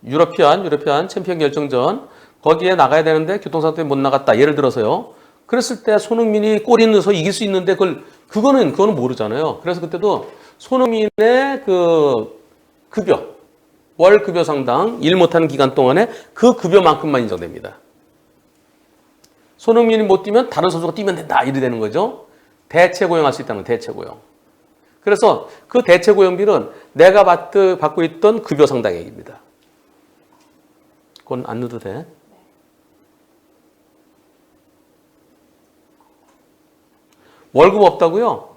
유러피안 챔피언 결정전 거기에 나가야 되는데 교통사고 때문에 못 나갔다. 예를 들어서요. 그랬을 때 손흥민이 골이 넣어서 이길 수 있는데 그거는 모르잖아요. 그래서 그때도 손흥민의 그 급여, 월 급여 상당 일 못하는 기간 동안에 그 급여만큼만 인정됩니다. 손흥민이 못 뛰면 다른 선수가 뛰면 된다. 이래 되는 거죠. 대체 고용할 수 있다는 대체 고용. 그래서 그 대체 고용비는 내가 받고 있던 급여 상당액입니다. 그건 안 넣어도 돼. 월급 없다고요?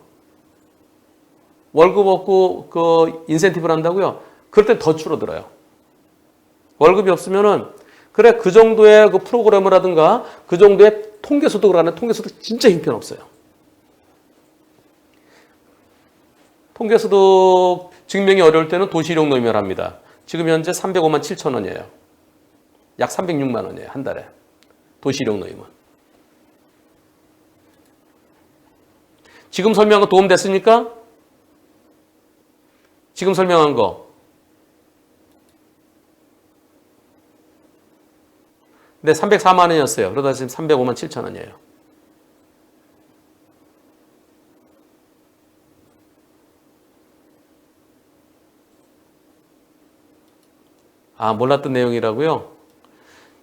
월급 없고 그 인센티브를 한다고요? 그럴 땐 더 줄어들어요. 월급이 없으면은 그래 그 정도의 그 프로그램을 하든가 그 정도의 통계소득을 하는 통계소득 진짜 형편없어요. 통계소득 증명이 어려울 때는 도시일용 노임을 합니다. 지금 현재 305만 7천 원이에요. 약 306만 원이에요. 한 달에. 도시일용 노임은. 지금 설명한 거 도움 됐습니까? 지금 설명한 거. 네, 304만 원이었어요. 그러다 지금 305만 7천 원이에요. 아, 몰랐던 내용이라고요?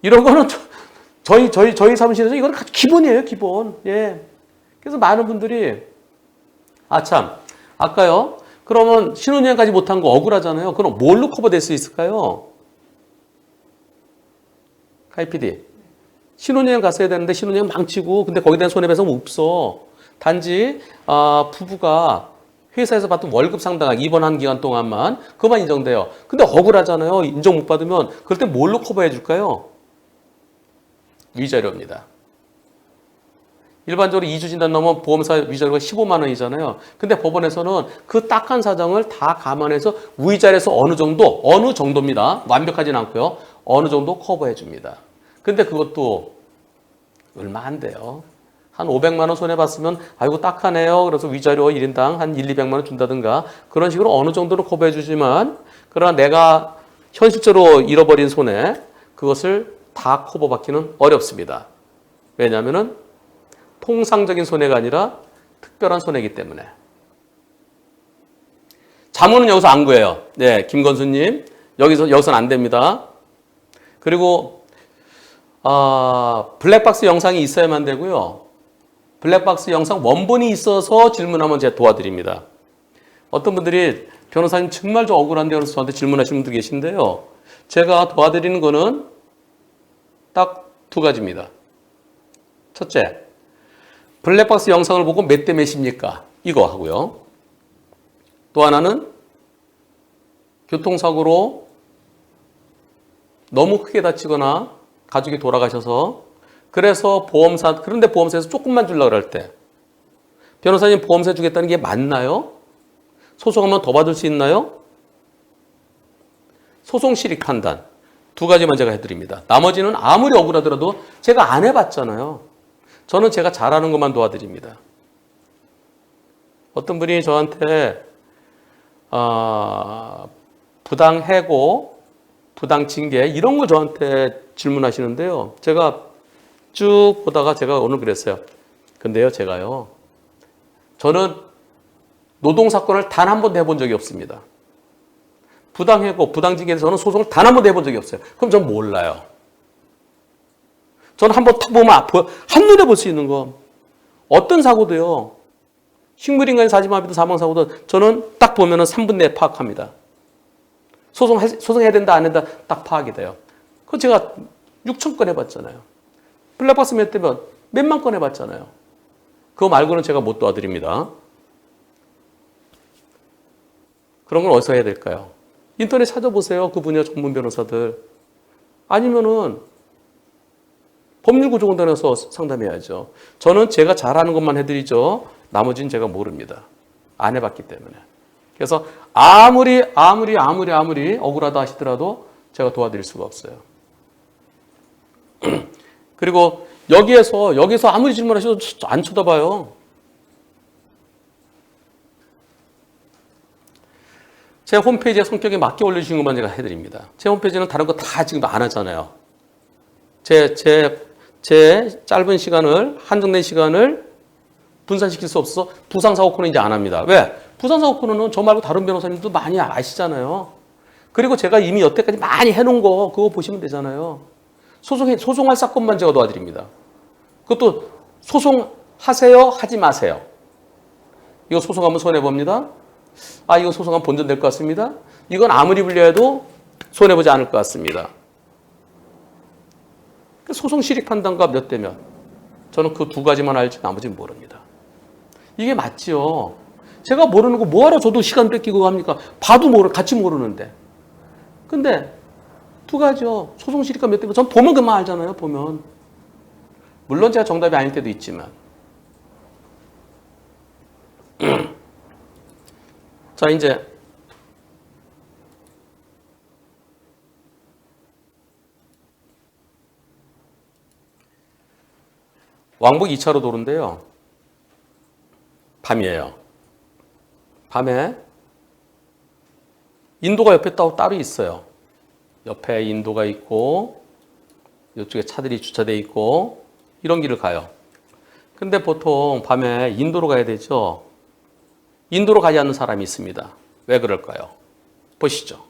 이런 거는 저희 사무실에서 이건 기본이에요, 기본. 예. 그래서 많은 분들이 아, 참. 아까요. 그러면 신혼여행까지 못한 거 억울하잖아요. 그럼 뭘로 커버될 수 있을까요? 카이 PD. 신혼여행 갔어야 되는데 신혼여행 망치고 근데 거기에 대한 손해배상 없어. 단지 부부가 회사에서 받던 월급 상당한 입원한 기간 동안만 그만 인정돼요. 근데 억울하잖아요. 인정 못 받으면 그럴 때 뭘로 커버해 줄까요? 위자료입니다. 일반적으로 2주 진단 넘으면 보험사 위자료가 15만 원이잖아요. 근데 법원에서는 그 딱한 사정을 다 감안해서 위자료에서 어느 정도입니다. 완벽하진 않고요. 어느 정도 커버해 줍니다. 근데 그것도 얼마 안 돼요. 한 500만 원 손해봤으면 아이고 딱하네요. 그래서 위자료 1인당 한 1, 200만 원 준다든가 그런 식으로 어느 정도는 커버해 주지만 그러나 내가 현실적으로 잃어버린 손해 그것을 다 커버받기는 어렵습니다. 왜냐하면은 통상적인 손해가 아니라 특별한 손해이기 때문에. 자문은 여기서 안 구해요. 네, 김건수님. 여기서는 안 됩니다. 그리고, 블랙박스 영상이 있어야만 되고요. 블랙박스 영상 원본이 있어서 질문하면 제가 도와드립니다. 어떤 분들이 변호사님 정말 좀 억울한데 그래서 저한테 질문하시는 분도 계신데요. 제가 도와드리는 거는 딱 두 가지입니다. 첫째, 블랙박스 영상을 보고 몇 대 몇입니까? 이거 하고요. 또 하나는 교통사고로 너무 크게 다치거나 가족이 돌아가셔서 그래서 그런데 보험사에서 조금만 주려고 그럴 때 변호사님 보험사 주겠다는 게 맞나요? 소송하면 더 받을 수 있나요? 소송 실익 판단 두 가지만 제가 해드립니다. 나머지는 아무리 억울하더라도 제가 안 해봤잖아요. 저는 제가 잘하는 것만 도와드립니다. 어떤 분이 저한테 부당 해고, 부당 징계 이런 거 저한테 질문하시는데요. 제가 쭉 보다가 제가 오늘 그랬어요. 근데요, 저는 노동사건을 단 한 번도 해본 적이 없습니다. 부당해고, 부당징계에 대해서는 소송을 단 한 번도 해본 적이 없어요. 그럼 전 몰라요. 저는 한번 탁 보면 한눈에 볼 수 있는 거. 어떤 사고도요. 식물인간의 사지마비도 사망사고도 저는 딱 보면 3분 내에 파악합니다. 소송해야 된다 안 된다 딱 파악이 돼요. 그거 제가 6천 건 해봤잖아요. 블랙박스 몇 대면 몇만 건 해봤잖아요. 그거 말고는 제가 못 도와드립니다. 그런 건 어디서 해야 될까요? 인터넷 찾아보세요. 그 분야 전문 변호사들. 아니면은 법률구조공단에서 상담해야죠. 저는 제가 잘하는 것만 해드리죠. 나머지는 제가 모릅니다. 안 해봤기 때문에. 그래서 아무리 억울하다 하시더라도 제가 도와드릴 수가 없어요. 그리고 여기에서 아무리 질문하셔도 안 쳐다봐요. 제 홈페이지에 성격에 맞게 올려주신 것만 제가 해드립니다. 제 홈페이지는 다른 거 다 지금 안 하잖아요. 제 짧은 시간을, 한정된 시간을 분산시킬 수 없어서 부상사고 코너 이제 안 합니다. 왜? 부상사고 코너는 저 말고 다른 변호사님도 많이 아시잖아요. 그리고 제가 이미 여태까지 많이 해놓은 거 그거 보시면 되잖아요. 소송할 사건만 제가 도와드립니다. 그것도 소송하세요? 하지 마세요. 이거 소송하면 손해봅니다. 이거 소송하면 본전될 것 같습니다. 이건 아무리 불려해도 손해보지 않을 것 같습니다. 소송 실익 판단과 몇 대면 저는 그 두 가지만 알지 나머지는 모릅니다. 이게 맞지요. 제가 모르는 거 뭐하러 저도 시간 뺏기고 합니까? 봐도 같이 모르는데. 근데 두 가지요. 소송 실익과 몇 대면 전 보면 그만 알잖아요. 보면. 물론 제가 정답이 아닐 때도 있지만. 자, 이제 왕복 2차로 도로인데요. 밤이에요. 밤에 인도가 옆에 따로 있어요. 옆에 인도가 있고 이쪽에 차들이 주차되어 있고 이런 길을 가요. 근데 보통 밤에 인도로 가야 되죠. 인도로 가지 않는 사람이 있습니다. 왜 그럴까요? 보시죠.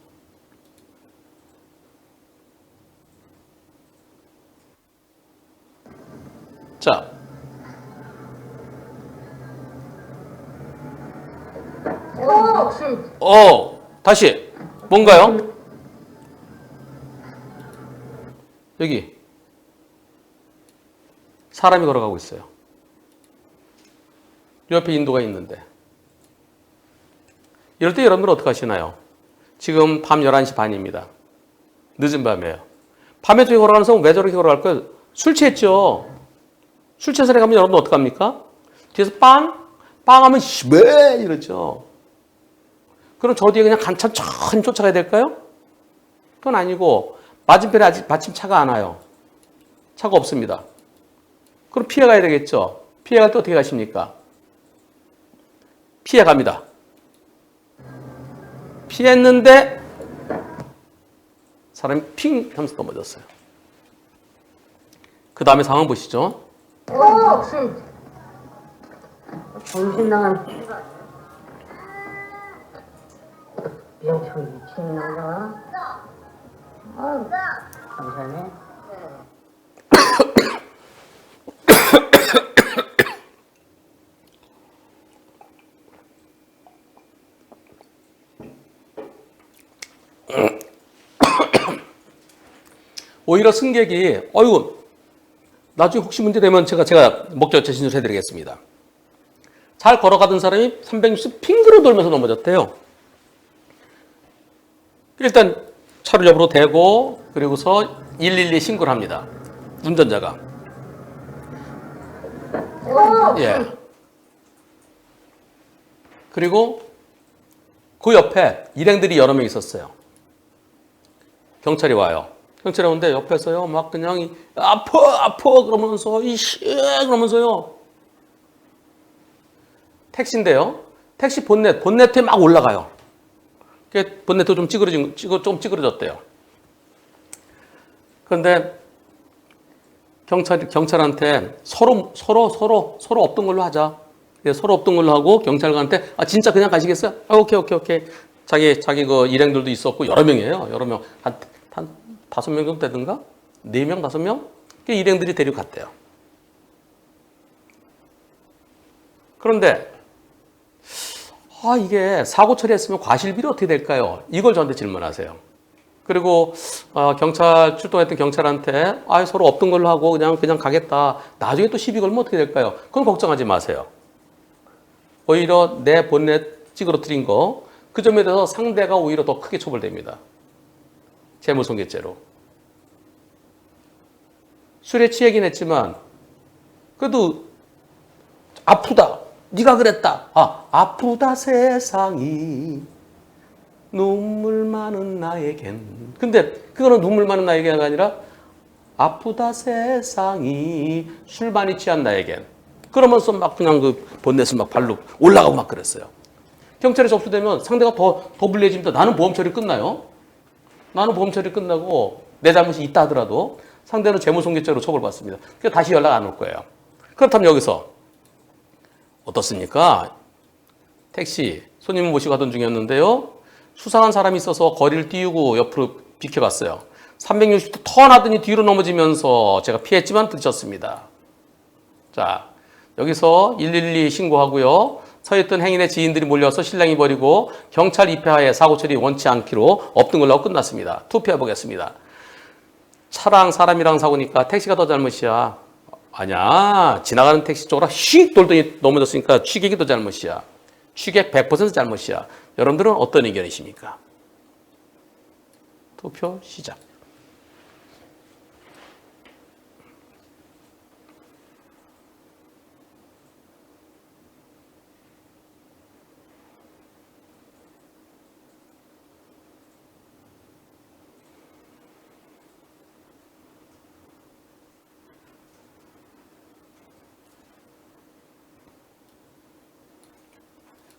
자, 다시 뭔가요? 여기 사람이 걸어가고 있어요. 옆에 인도가 있는데 이럴 때 여러분들 어떻게 하시나요? 지금 밤 11시 반입니다. 늦은 밤이에요. 밤에 저기 걸어가는 사람은 왜 저렇게 걸어갈까요? 술 취했죠. 술 취해서 가면 여러분 어떡합니까? 뒤에서 빵 하면 왜 이러죠. 그럼 저 뒤에 그냥 천천히 쫓아가야 될까요? 그건 아니고 맞은편에 아직 마침 차가 안 와요. 차가 없습니다. 그럼 피해가야 되겠죠. 피해갈 때 어떻게 가십니까? 피해갑니다. 피했는데 사람이 핑 하면서 넘어졌어요. 그 다음에 상황 보시죠. 정신 나간 병청 미친 남자가 감사하네. 오히려 승객이 어이구 나중에 혹시 문제 되면 제가 목적 진술을 해드리겠습니다. 잘 걸어가던 사람이 360 핑크로 돌면서 넘어졌대요. 일단 차를 옆으로 대고 그리고서 112 신고를 합니다. 운전자가. 예. 그리고 그 옆에 일행들이 여러 명 있었어요. 경찰이 와요. 경찰이 오는데 옆에서요 막 그냥 아파 그러면서 그러면서요. 택시인데요. 택시 본네트에 막 올라가요. 본네트 좀 찌그러졌대요. 그런데 경찰한테 서로 없던 걸로 하자. 서로 없던 걸로 하고 경찰관한테 진짜 그냥 가시겠어요? 오케이. 자기 그 일행들도 있었고 여러 명이에요. 여러 명 한 5명 정도 되든가? 4명, 5명? 일행들이 데려갔대요. 그런데 이게 사고 처리했으면 과실비리 어떻게 될까요? 이걸 저한테 질문하세요. 그리고 경찰 출동했던 경찰한테 서로 없던 걸로 하고 그냥 가겠다. 나중에 또 시비 걸면 어떻게 될까요? 그건 걱정하지 마세요. 오히려 내 본넷 찌그러뜨린 거 그 점에 대해서 상대가 오히려 더 크게 처벌됩니다. 재무손괴죄로. 술에 취하긴 했지만 그래도 아프다. 네가 그랬다. 아프다 세상이 눈물 많은 나에겐. 근데 그거는 눈물 많은 나에겐이 아니라 아프다 세상이 술 많이 취한 나에겐. 그러면서 막 그냥 그 본넷을 막 발로 올라가고 막 그랬어요. 경찰에 접수되면 상대가 더 불리해집니다. 나는 보험 처리 끝나요. 나는 보험 처리 끝나고 내 잘못이 있다 하더라도 상대는 재무손괴죄로 처벌받습니다. 그래서 다시 연락 안 올 거예요. 그렇다면 여기서 어떻습니까? 택시 손님을 모시고 가던 중이었는데요. 수상한 사람이 있어서 거리를 띄우고 옆으로 비켜갔어요. 360도 턴하더니 뒤로 넘어지면서 제가 피했지만 부딪혔습니다. 자, 여기서 112 신고하고요. 서 있던 행인의 지인들이 몰려서 실랑이 벌이고 경찰 입회하에 사고 처리 원치 않기로 없던 걸로 하고 끝났습니다. 투표해 보겠습니다. 차랑 사람이랑 사고니까 택시가 더 잘못이야. 아니야. 지나가는 택시 쪽으로 휙 돌더니 넘어졌으니까 취객이 더 잘못이야. 취객 100% 잘못이야. 여러분들은 어떤 의견이십니까? 투표 시작.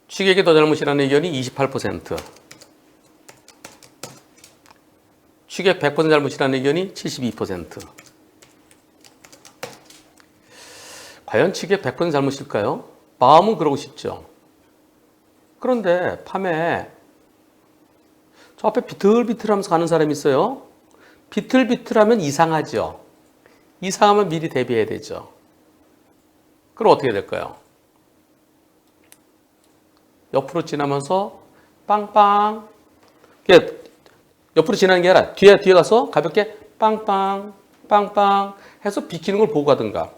취객이 더 잘못이라는 의견이 28%. 취객 100% 잘못이라는 의견이 72%. 과연 취객 100% 잘못일까요? 마음은 그러고 싶죠. 그런데 밤에 저 앞에 비틀비틀하면서 가는 사람이 있어요. 비틀비틀하면 이상하죠. 이상하면 미리 대비해야 되죠. 그럼 어떻게 될까요? 옆으로 지나면서 빵빵. 옆으로 지나는 게 아니라 뒤에 가서 가볍게 빵빵 빵빵 해서 비키는 걸 보고 가든가.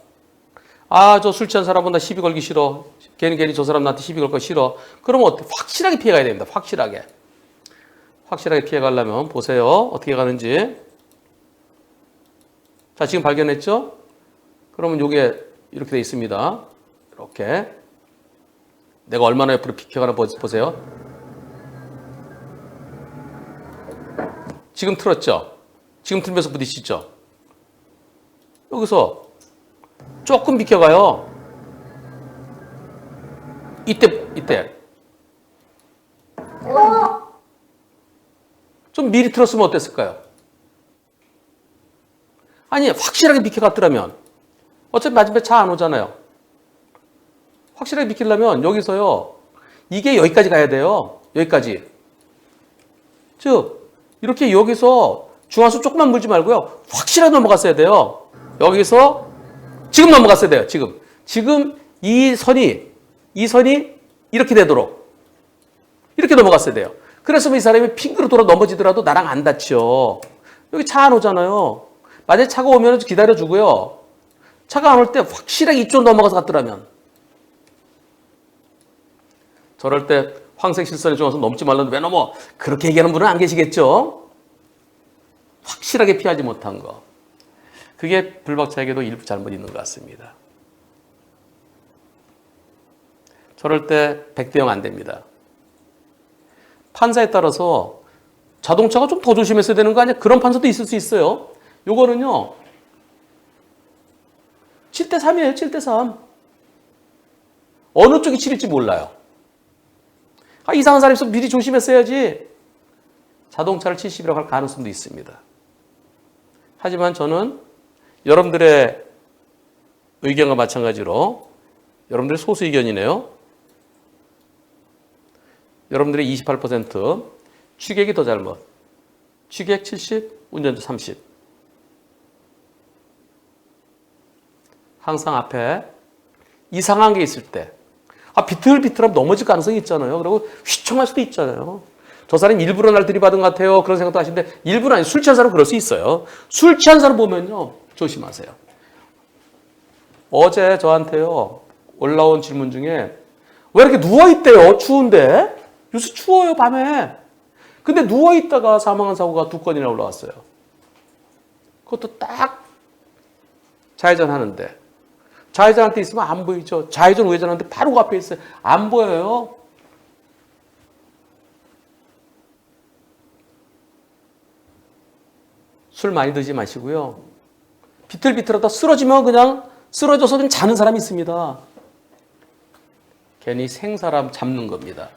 아, 저 술 취한 사람은 나 시비 걸기 싫어. 괜히 저 사람 나한테 시비 걸 거 싫어. 그러면 어떻게 확실하게 피해 가야 됩니다. 확실하게 피해 가려면 보세요. 어떻게 가는지. 자, 지금 발견했죠? 그러면 요게 이렇게 돼 있습니다. 이렇게. 내가 얼마나 옆으로 비켜가나 보세요. 지금 틀었죠? 지금 틀면서 부딪히죠? 여기서 조금 비켜가요. 이때. 좀 미리 틀었으면 어땠을까요? 아니, 확실하게 비켜갔더라면. 어차피 마지막에 차 안 오잖아요. 확실하게 비키려면 여기서요. 이게 여기까지 가야 돼요. 여기까지. 즉 이렇게 여기서 중앙수 조금만 물지 말고요. 확실하게 넘어갔어야 돼요. 여기서 지금 넘어갔어야 돼요. 지금 이 선이 이렇게 되도록 이렇게 넘어갔어야 돼요. 그래서 이 사람이 핑크로 돌아 넘어지더라도 나랑 안 다쳐. 여기 차 안 오잖아요. 만약에 차가 오면 기다려주고요. 차가 안 올 때 확실하게 이쪽 넘어가서 갔더라면. 저럴 때 황색실선에 중앙선 넘지 말라는데 왜 넘어? 그렇게 얘기하는 분은 안 계시겠죠? 확실하게 피하지 못한 거. 그게 불박차에게도 일부 잘못 있는 것 같습니다. 저럴 때 100대 0 안 됩니다. 판사에 따라서 자동차가 좀 더 조심했어야 되는 거 아니야? 그런 판사도 있을 수 있어요. 요거는요. 7대 3이에요. 7대 3. 어느 쪽이 7일지 몰라요. 아, 이상한 사람이 있으면 미리 조심했어야지. 자동차를 70이라고 할 가능성도 있습니다. 하지만 저는 여러분들의 의견과 마찬가지로 여러분들의 소수 의견이네요. 여러분들의 28% 취객이 더 잘못. 취객 70, 운전자 30. 항상 앞에 이상한 게 있을 때 비틀비틀하면 넘어질 가능성이 있잖아요. 그리고 휘청할 수도 있잖아요. 저 사람이 일부러 날 들이받은 것 같아요. 그런 생각도 하시는데 일부러 아니 술 취한 사람은 그럴 수 있어요. 술 취한 사람 보면요. 조심하세요. 어제 저한테요. 올라온 질문 중에 왜 이렇게 누워있대요? 추운데? 요새 추워요, 밤에. 근데 누워있다가 사망한 사고가 2건이나 올라왔어요. 그것도 딱 좌회전 하는데. 좌회전할 때 있으면 안 보이죠. 좌회전, 우회전하는데 바로 그 앞에 있어요. 안 보여요. 술 많이 드지 마시고요. 비틀비틀하다 쓰러지면 그냥 쓰러져서 그냥 자는 사람이 있습니다. 괜히 생사람 잡는 겁니다.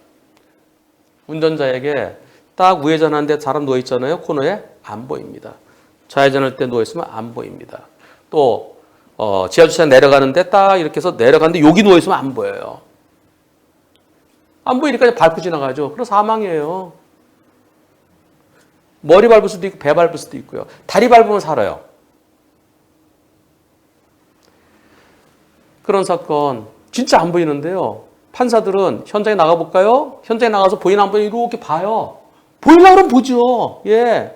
운전자에게 딱 우회전하는데 사람 누워있잖아요. 코너에 안 보입니다. 좌회전할 때 누워있으면 안 보입니다. 또 지하주차장 내려가는데 딱 이렇게 해서 내려가는데 여기 누워있으면 안 보여요. 안 보이니까 밟고 지나가죠. 그럼 사망이에요. 머리 밟을 수도 있고 배 밟을 수도 있고요. 다리 밟으면 살아요. 그런 사건 진짜 안 보이는데요. 판사들은 현장에 나가볼까요? 현장에 나가서 보이나 안 보이나 이렇게 봐요. 보이려고 그러면 보죠. 예.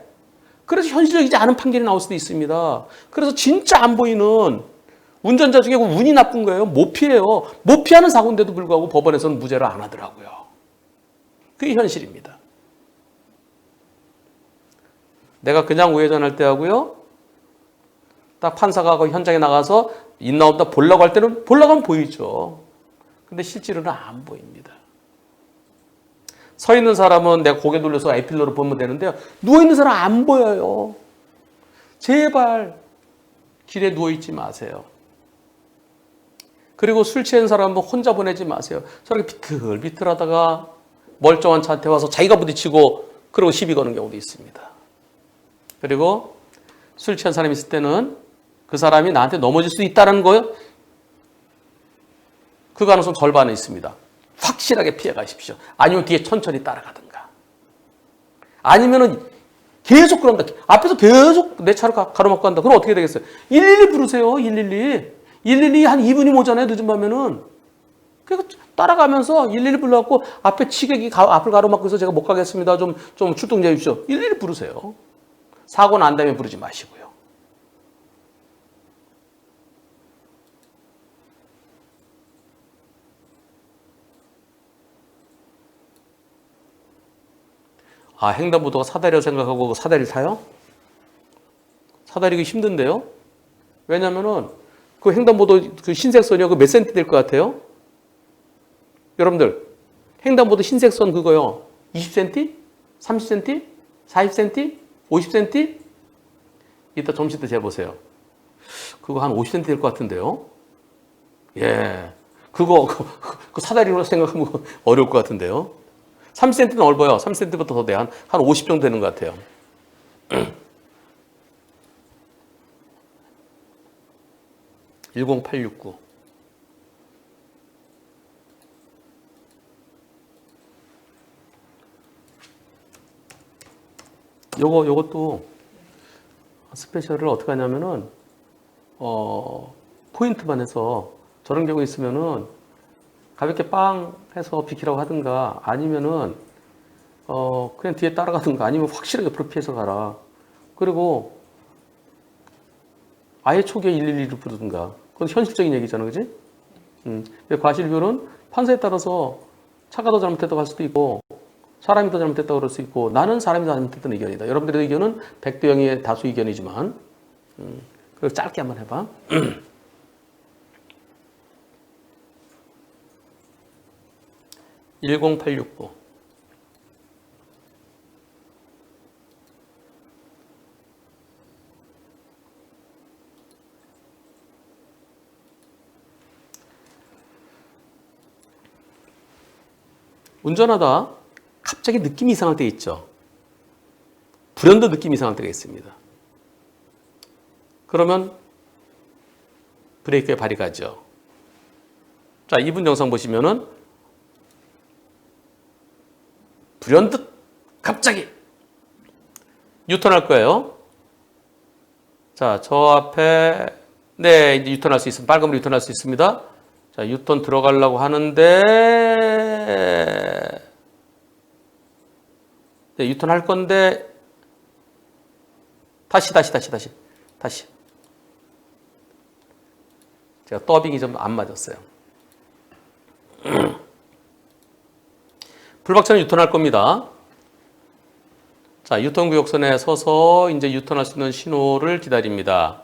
그래서 현실적이지 않은 판결이 나올 수도 있습니다. 그래서 진짜 안 보이는 운전자 중에 운이 나쁜 거예요. 못 피해요. 못 피하는 사고인데도 불구하고 법원에서는 무죄를 안 하더라고요. 그게 현실입니다. 내가 그냥 우회전할 때 하고요. 딱 판사가 현장에 나가서 인 나온다 보려고 할 때는 보려고 하면 보이죠. 근데 실제로는 안 보입니다. 서 있는 사람은 내가 고개 돌려서 에필러를 보면 되는데요. 누워있는 사람 안 보여요. 제발 길에 누워있지 마세요. 그리고 술 취한 사람은 혼자 보내지 마세요. 저렇게 비틀비틀하다가 멀쩡한 차한테 와서 자기가 부딪히고 그러고 시비 거는 경우도 있습니다. 그리고 술 취한 사람이 있을 때는 그 사람이 나한테 넘어질 수 있다는 거예요. 그 가능성 절반은 있습니다. 확실하게 피해 가십시오. 아니면 뒤에 천천히 따라가든가. 아니면은 계속 그런다. 앞에서 계속 내 차를 가로막고 간다. 그럼 어떻게 되겠어요? 112 부르세요. 112. 112 한 2분이 모자라요. 늦은 밤에는. 그래서 따라가면서 112 불러갖고 앞에 치객이 앞을 가로막고 있어서 제가 못 가겠습니다. 좀 출동해 주십시오. 112 부르세요. 사고 난 다음에 부르지 마시고요. 아, 횡단보도가 사다리라고 생각하고 사다리를 타요? 사다리가 힘든데요? 왜냐면은 그 횡단보도 그 흰색 선이요. 그 몇 센티 될 것 같아요? 여러분들, 횡단보도 흰색 선 그거요. 20cm? 30cm? 40cm? 50cm? 이따 점심 때 재보세요. 그거 한 50cm 될 것 같은데요? 예. 그거, 그 사다리로 생각하면 어려울 것 같은데요? 30cm는 넓어요. 30cm부터 더 돼. 한 50 정도 되는 것 같아요. (10869) 요것도 스페셜을 어떻게 하냐면은 포인트만 해서 저런 경우 있으면은 가볍게 빵 해서 비키라고 하든가 아니면은 그냥 뒤에 따라가든가 아니면 확실하게 옆으로 피해서 가라. 그리고 아예 초기에 112를 부르든가. 그건 현실적인 얘기잖아, 그지? 과실비율은 판사에 따라서 차가 더 잘못했다고 할 수도 있고 사람이 더 잘못했다고 그럴 수 있고 나는 사람이 더 잘못했던 의견이다. 여러분들의 의견은 100대 0의 다수 의견이지만 그걸 짧게 한번 해봐. 10869 운전하다 갑자기 느낌이 이상할 때 있죠. 불현듯 느낌이 이상할 때가 있습니다. 그러면 브레이크에 발이 가죠. 자, 이분 영상 보시면은 불현듯 갑자기 유턴할 거예요. 자, 저 앞에 네, 이제 유턴할 수 있습니다. 빨간불 유턴할 수 있습니다. 자, 유턴 들어가려고 하는데 네, 유턴할 건데 다시 제가 더빙이 좀 안 맞았어요. 불박차는 유턴할 겁니다. 자, 유턴 구역선에 서서 이제 유턴할 수 있는 신호를 기다립니다.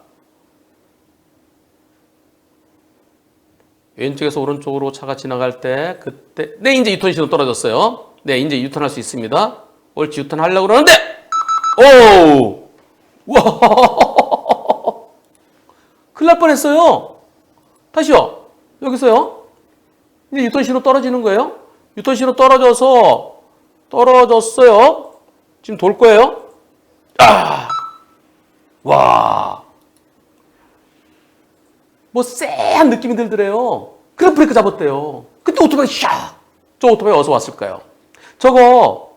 왼쪽에서 오른쪽으로 차가 지나갈 때 그때 네, 이제 유턴 신호 떨어졌어요. 네, 이제 유턴할 수 있습니다. 옳지, 유턴하려고 그러는데 오! 와! 큰일 날 뻔했어요. 다시요. 여기서요. 이제 유턴 신호 떨어지는 거예요. 유턴 신호 떨어졌어요. 지금 돌 거예요. 아! 와! 뭐 쎄한 느낌이 들더래요. 그래 브레이크 잡았대요. 그때 오토바이 샥! 저 오토바이 어디서 왔을까요? 저거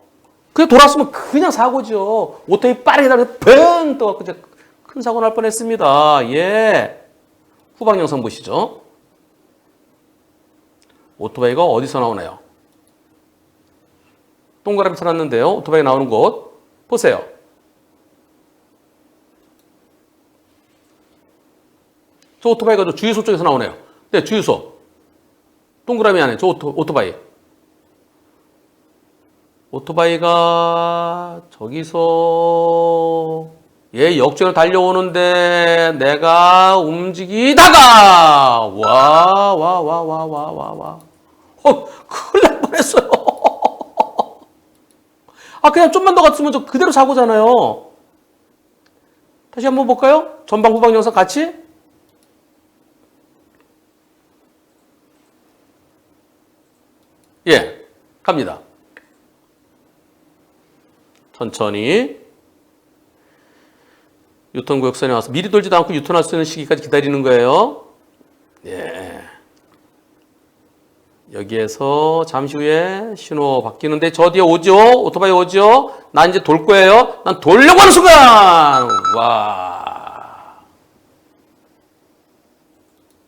그냥 돌았으면 그냥 사고죠. 오토바이 빠르게 달려서 뱅! 떠갖고 이제 큰 사고 날 뻔했습니다. 예. 후방 영상 보시죠. 오토바이가 어디서 나오나요? 동그라미 쳐놨는데요. 오토바이 나오는 곳 보세요. 저 오토바이가 저 주유소 쪽에서 나오네요. 네, 주유소. 동그라미 안에 저 오토바이. 오토바이가 저기서 얘 역주행을 달려오는데 내가 움직이다가 와. 큰일 날 뻔했어요. 아, 그냥 좀만 더 갔으면 저 그대로 사고잖아요. 다시 한번 볼까요? 전방 후방 영상 같이. 예, 갑니다. 천천히 유턴구역선에 와서 미리 돌지도 않고 유턴할 수 있는 시기까지 기다리는 거예요. 예. 여기에서 잠시 후에 신호 바뀌는데 저 뒤에 오죠? 오토바이 오죠? 난 이제 돌 거예요. 난 돌려고 하는 순간! 와.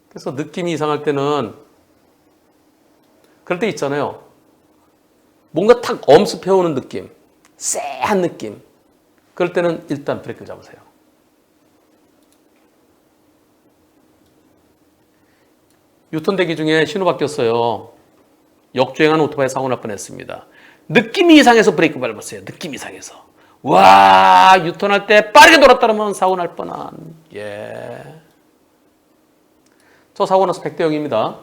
그래서 느낌이 이상할 때는 그럴 때 있잖아요. 뭔가 탁 엄습해오는 느낌. 쎄한 느낌. 그럴 때는 일단 브레이크를 잡으세요. 유턴 대기 중에 신호 바뀌었어요. 역주행한 오토바이 사고 날 뻔했습니다. 느낌이 이상해서 브레이크 밟았어요. 느낌이 이상해서. 와, 유턴할 때 빠르게 돌았다면 사고 날 뻔한. 예. 저 사고 나서 100대 0입니다.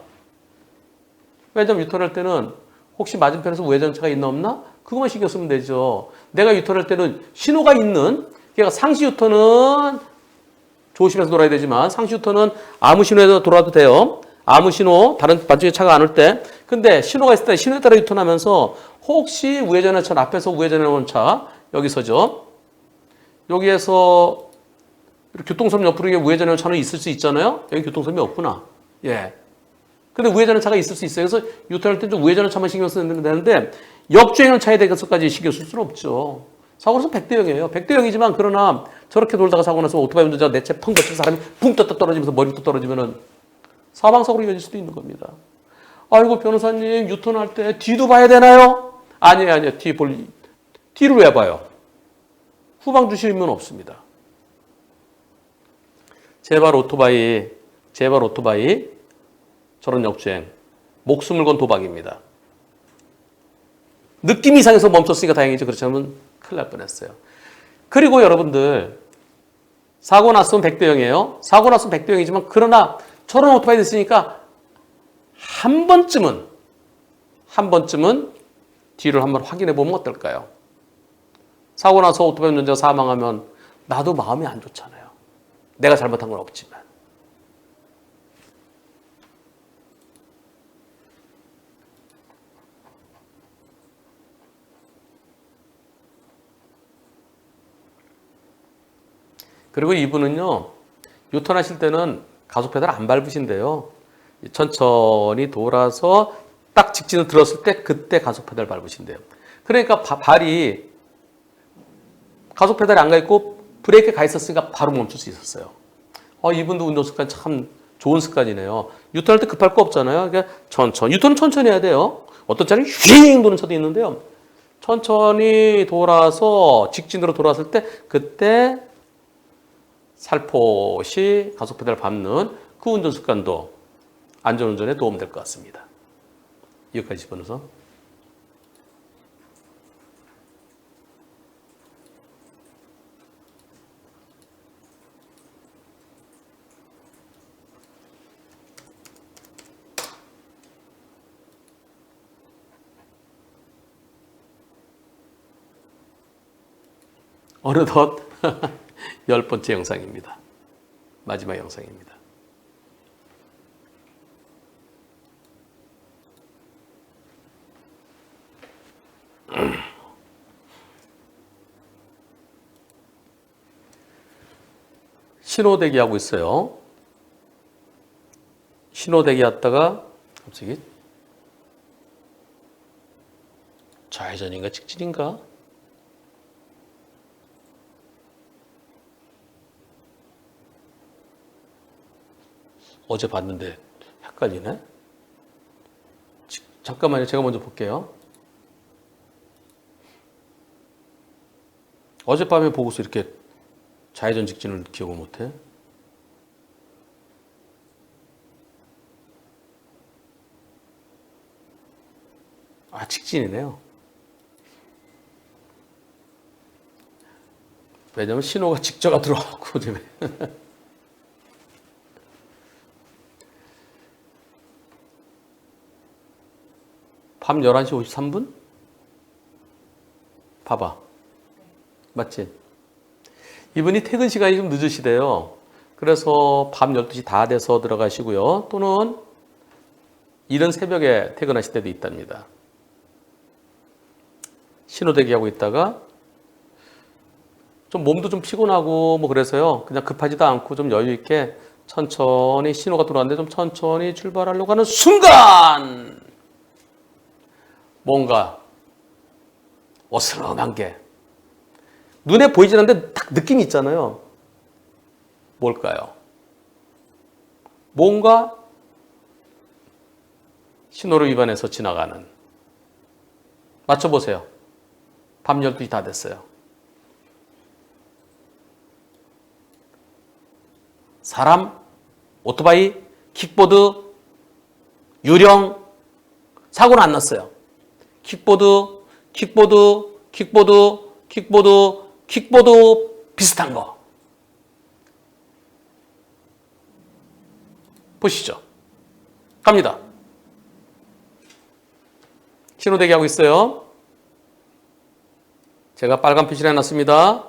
왜냐면 유턴할 때는 혹시 맞은편에서 우회전차가 있나 없나? 그것만 신경 쓰면 되죠. 내가 유턴할 때는 신호가 있는, 그러니까 상시 유턴은 조심해서 돌아야 되지만 상시 유턴은 아무 신호에도 돌아도 돼요. 아무 신호, 다른 반쪽에 차가 안 올 때. 근데 신호가 있을 때 신호에 따라 유턴하면서 혹시 우회전의 차, 앞에서 우회전해 온 차, 여기서죠. 여기에서 교통섬 옆으로 우회전해 온 차는 있을 수 있잖아요. 여기 교통섬이 없구나. 예. 근데 우회전하는 차가 있을 수 있어요. 그래서 유턴할 때 좀 우회전하는 차만 신경 쓰면 되는데 역주행하는 차에 대해서까지 신경 쓸 수는 없죠. 사고로서 100대 0이에요. 100대 0이지만 그러나 저렇게 돌다가 사고 나서 오토바이 운전자가 내 채 펑 거친 사람이 붕 떴다 떨어지면서 머리부터 떨어지면은 사망사고로 이어질 수도 있는 겁니다. 아이고 변호사님 유턴할 때 뒤도 봐야 되나요? 아니에요. 뒤를 왜 봐요? 후방 주시면 없습니다. 제발 오토바이 저런 역주행 목숨을 건 도박입니다. 느낌 이상해서 멈췄으니까 다행이죠. 그렇지 않으면 큰일 날 뻔했어요. 그리고 여러분들 사고 났으면 100대 0이에요. 사고 났으면 100대 0이지만 그러나 저런 오토바이 됐으니까 한 번쯤은 뒤를 한번 확인해 보면 어떨까요? 사고 나서 오토바이 운전자가 사망하면 나도 마음이 안 좋잖아요. 내가 잘못한 건 없지만. 그리고 이분은요, 유턴하실 때는 가속 페달 안 밟으신대요. 천천히 돌아서 딱 직진을 들었을 때 그때 가속 페달 밟으신대요. 그러니까 발이 가속 페달이 안 가 있고 브레이크에 가 있었으니까 바로 멈출 수 있었어요. 이분도 운전 습관 참 좋은 습관이네요. 유턴할 때 급할 거 없잖아요. 그러니까 유턴은 천천히 해야 돼요. 어떤 차는 휘잉 도는 차도 있는데요. 천천히 돌아서 직진으로 돌아왔을 때 그때 살포시 가속 페달 밟는 그 운전 습관도 안전운전에 도움될 것 같습니다. 여기까지 집어넣어서. 어느덧 10번째 영상입니다. 마지막 영상입니다. 신호 대기하고 있어요. 신호 대기하다가 갑자기 좌회전인가 직진인가? 어제 봤는데 헷갈리네. 잠깐만요. 제가 먼저 볼게요. 어젯밤에 보고서 이렇게 좌회전 직진을 기억을 못해? 아, 직진이네요. 왜냐면 신호가 직저가 들어가고 지금. 밤 11시 53분? 봐봐. 맞지? 이분이 퇴근 시간이 좀 늦으시대요. 그래서 밤 12시 다 돼서 들어가시고요. 또는 이른 새벽에 퇴근하실 때도 있답니다. 신호 대기하고 있다가 좀 몸도 좀 피곤하고 뭐 그래서요. 그냥 급하지도 않고 좀 여유 있게 천천히 신호가 들어왔는데 좀 천천히 출발하려고 하는 순간 뭔가 어스름한 게 눈에 보이진 않는데 딱 느낌이 있잖아요. 뭘까요? 뭔가 신호를 위반해서 지나가는. 맞춰보세요. 밤 12시 다 됐어요. 사람, 오토바이, 킥보드, 유령, 사고는 안 났어요. 킥보드 비슷한 거. 보시죠. 갑니다. 신호 대기하고 있어요. 제가 빨간 표시를 해놨습니다.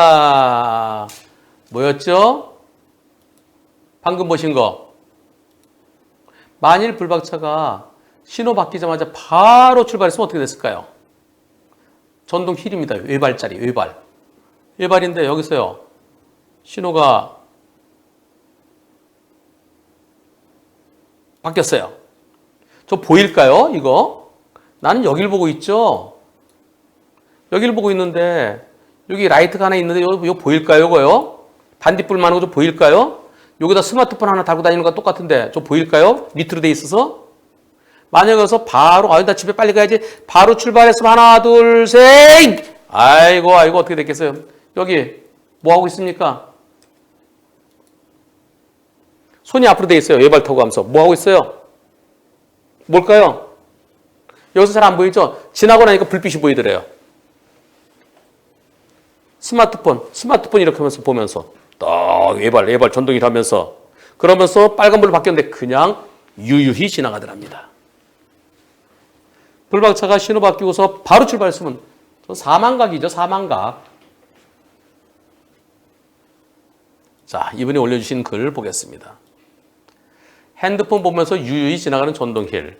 자, 뭐였죠? 방금 보신 거. 만일 불박차가 신호 바뀌자마자 바로 출발했으면 어떻게 됐을까요? 전동 휠입니다. 외발짜리, 외발. 외발인데 여기서요. 신호가 바뀌었어요. 저 보일까요? 이거? 나는 여길 보고 있죠? 여기를 보고 있는데 여기 라이트가 하나 있는데 이거 보일까요? 이거요? 반딧불만 하고 좀 보일까요? 여기다 스마트폰 하나 달고 다니는 거 똑같은데 좀 보일까요? 밑으로 돼 있어서 만약에 여기서 바로 나 집에 빨리 가야지 바로 출발했으면 하나 둘 셋 아이고 어떻게 됐겠어요? 여기 뭐 하고 있습니까? 손이 앞으로 돼 있어요. 외발 타고 가면서 뭐 하고 있어요? 뭘까요? 여기서 잘 안 보이죠? 지나고 나니까 불빛이 보이더래요. 스마트폰 이렇게 하면서 보면서 딱 외발 전동이 하면서 그러면서 빨간불로 바뀌었는데 그냥 유유히 지나가더랍니다. 불박차가 신호 바뀌고서 바로 출발했으면 사망각이죠. 사망각. 자, 이분이 올려주신 글 보겠습니다. 핸드폰 보면서 유유히 지나가는 전동휠.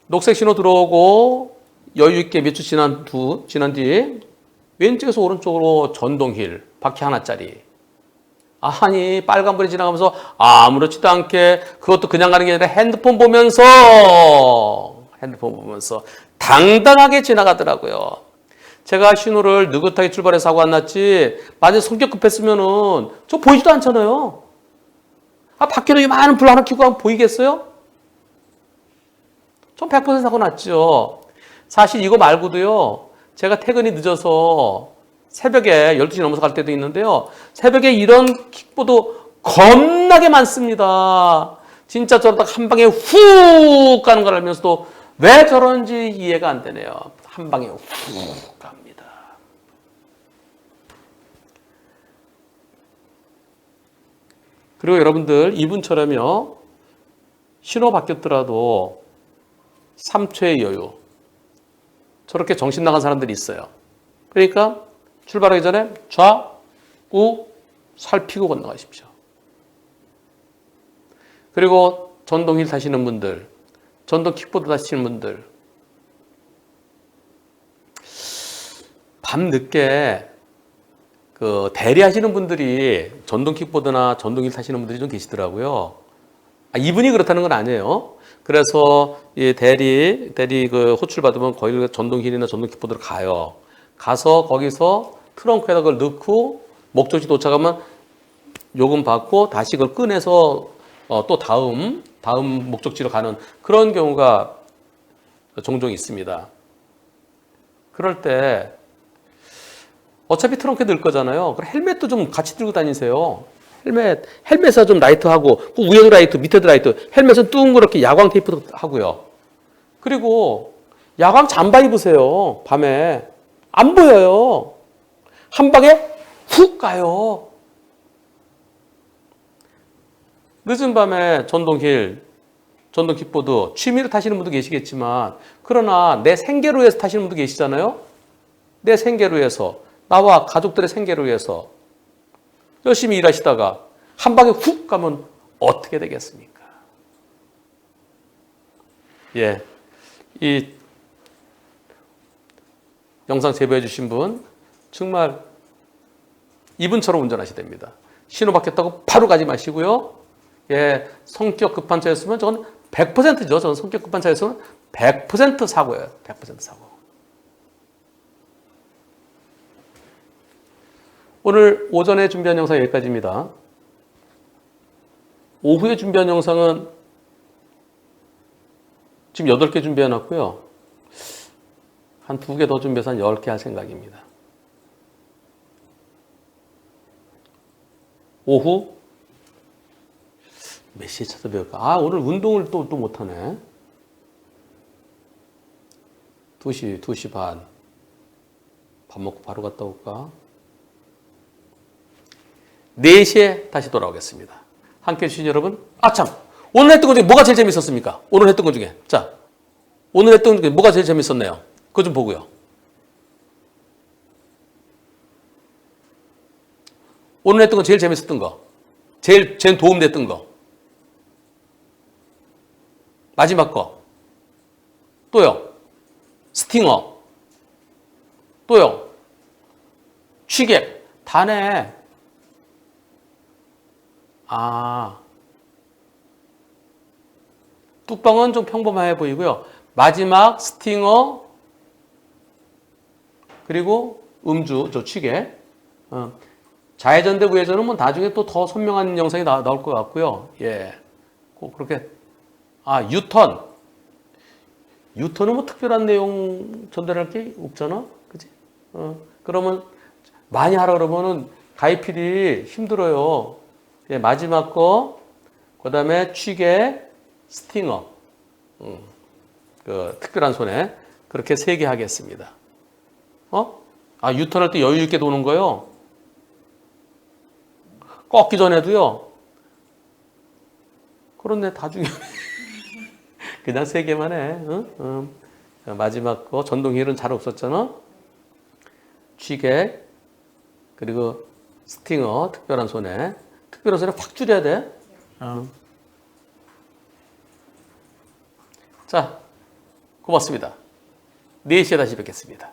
녹색 신호 들어오고 여유 있게 몇 초 지난 뒤 왼쪽에서 오른쪽으로 전동휠 바퀴 하나짜리. 아니 빨간불이 지나가면서 아무렇지도 않게 그것도 그냥 가는 게 아니라 핸드폰 보면서 당당하게 지나가더라고요. 제가 신호를 느긋하게 출발해서 사고 안 났지 만약에 성격 급했으면은 저 보이지도 않잖아요. 밖에도 많은 불 하나 켜고 하면 보이겠어요? 전 100% 사고 났죠. 사실 이거 말고도요. 제가 퇴근이 늦어서 새벽에 12시 넘어서 갈 때도 있는데요. 새벽에 이런 킥보드 겁나게 많습니다. 진짜 저러다가 한 방에 훅 가는 걸 알면서도 왜 저런지 이해가 안 되네요. 한 방에 훅 갑니다. 그리고 여러분들 이분처럼요. 신호 바뀌었더라도 3초의 여유. 저렇게 정신 나간 사람들이 있어요. 그러니까 출발하기 전에 좌우 살피고 건너가십시오. 그리고 전동휠 타시는 분들, 전동 킥보드 타시는 분들 밤늦게 그 대리하시는 분들이 전동 킥보드나 전동휠 타시는 분들이 좀 계시더라고요. 이분이 그렇다는 건 아니에요. 그래서 이 대리 그 호출 받으면 거기 전동휠이나 전동 킥보드로 가요. 가서 거기서 트렁크에다 그걸 넣고 목적지 도착하면 요금 받고 다시 그걸 꺼내서 또 다음 목적지로 가는 그런 경우가 종종 있습니다. 그럴 때 어차피 트렁크에 넣을 거잖아요. 그럼 헬멧도 좀 같이 들고 다니세요. 헬멧은 좀 라이트하고, 그 위에도 라이트, 밑에도 라이트, 헬멧은 둥그렇게 야광 테이프도 하고요. 그리고 야광 잠바 입으세요. 밤에. 안 보여요. 한 방에 훅 가요. 늦은 밤에 전동 킥보드 취미로 타시는 분도 계시겠지만, 그러나 내 생계를 위해서 타시는 분도 계시잖아요. 내 생계를 위해서, 나와 가족들의 생계를 위해서 열심히 일하시다가 한 방에 훅 가면 어떻게 되겠습니까? 예, 이 영상 제보해 주신 분 정말 이분처럼 운전하셔야 됩니다. 신호 바뀌었다고 바로 가지 마시고요. 예, 성격 급한 차였으면 저건 100%죠. 저는 성격 급한 차였으면 100% 사고예요. 100% 사고. 오늘 오전에 준비한 영상 여기까지입니다. 오후에 준비한 영상은 지금 8개 준비해 놨고요. 한 2개 더 준비해서 한 10개 할 생각입니다. 오후 몇 시에 찾아뵐까? 아, 오늘 운동을 또 못하네. 2시 반. 밥 먹고 바로 갔다 올까? 4시에 다시 돌아오겠습니다. 함께 해주신 여러분, 참! 오늘 했던 것 중에 뭐가 제일 재밌었습니까? 오늘 했던 것 중에. 자, 오늘 했던 것 중에 뭐가 제일 재밌었네요? 그거 좀 보고요. 오늘 했던 거 제일 재밌었던 거. 제일 도움됐던 거. 마지막 거. 또요. 스팅어. 또요. 취객. 다네. 뚝방은 좀 평범해 보이고요. 마지막 스팅어 그리고 음주, 저 취객. 좌회전 대 우회전은 뭐 나중에 또 더 선명한 영상이 나올 것 같고요. 예, 꼭 그렇게. 유턴. 유턴은 뭐 특별한 내용 전달할 게 없잖아, 그지? 그러면 많이 하라 그러면은 가이필이 힘들어요. 예, 마지막 거, 그 다음에 취객, 스팅어, 그 특별한 손해 그렇게 3개 하겠습니다. 유턴할 때 여유 있게 도는 거요. 꺾기 전에도요. 그런데 다 중요해. 그냥 3개만 해. 마지막 거 전동휠은 잘 없었잖아. 취객 그리고 스팅어 특별한 손해. 특별한 손해 확 줄여야 돼. 자, 고맙습니다. 4시에 다시 뵙겠습니다.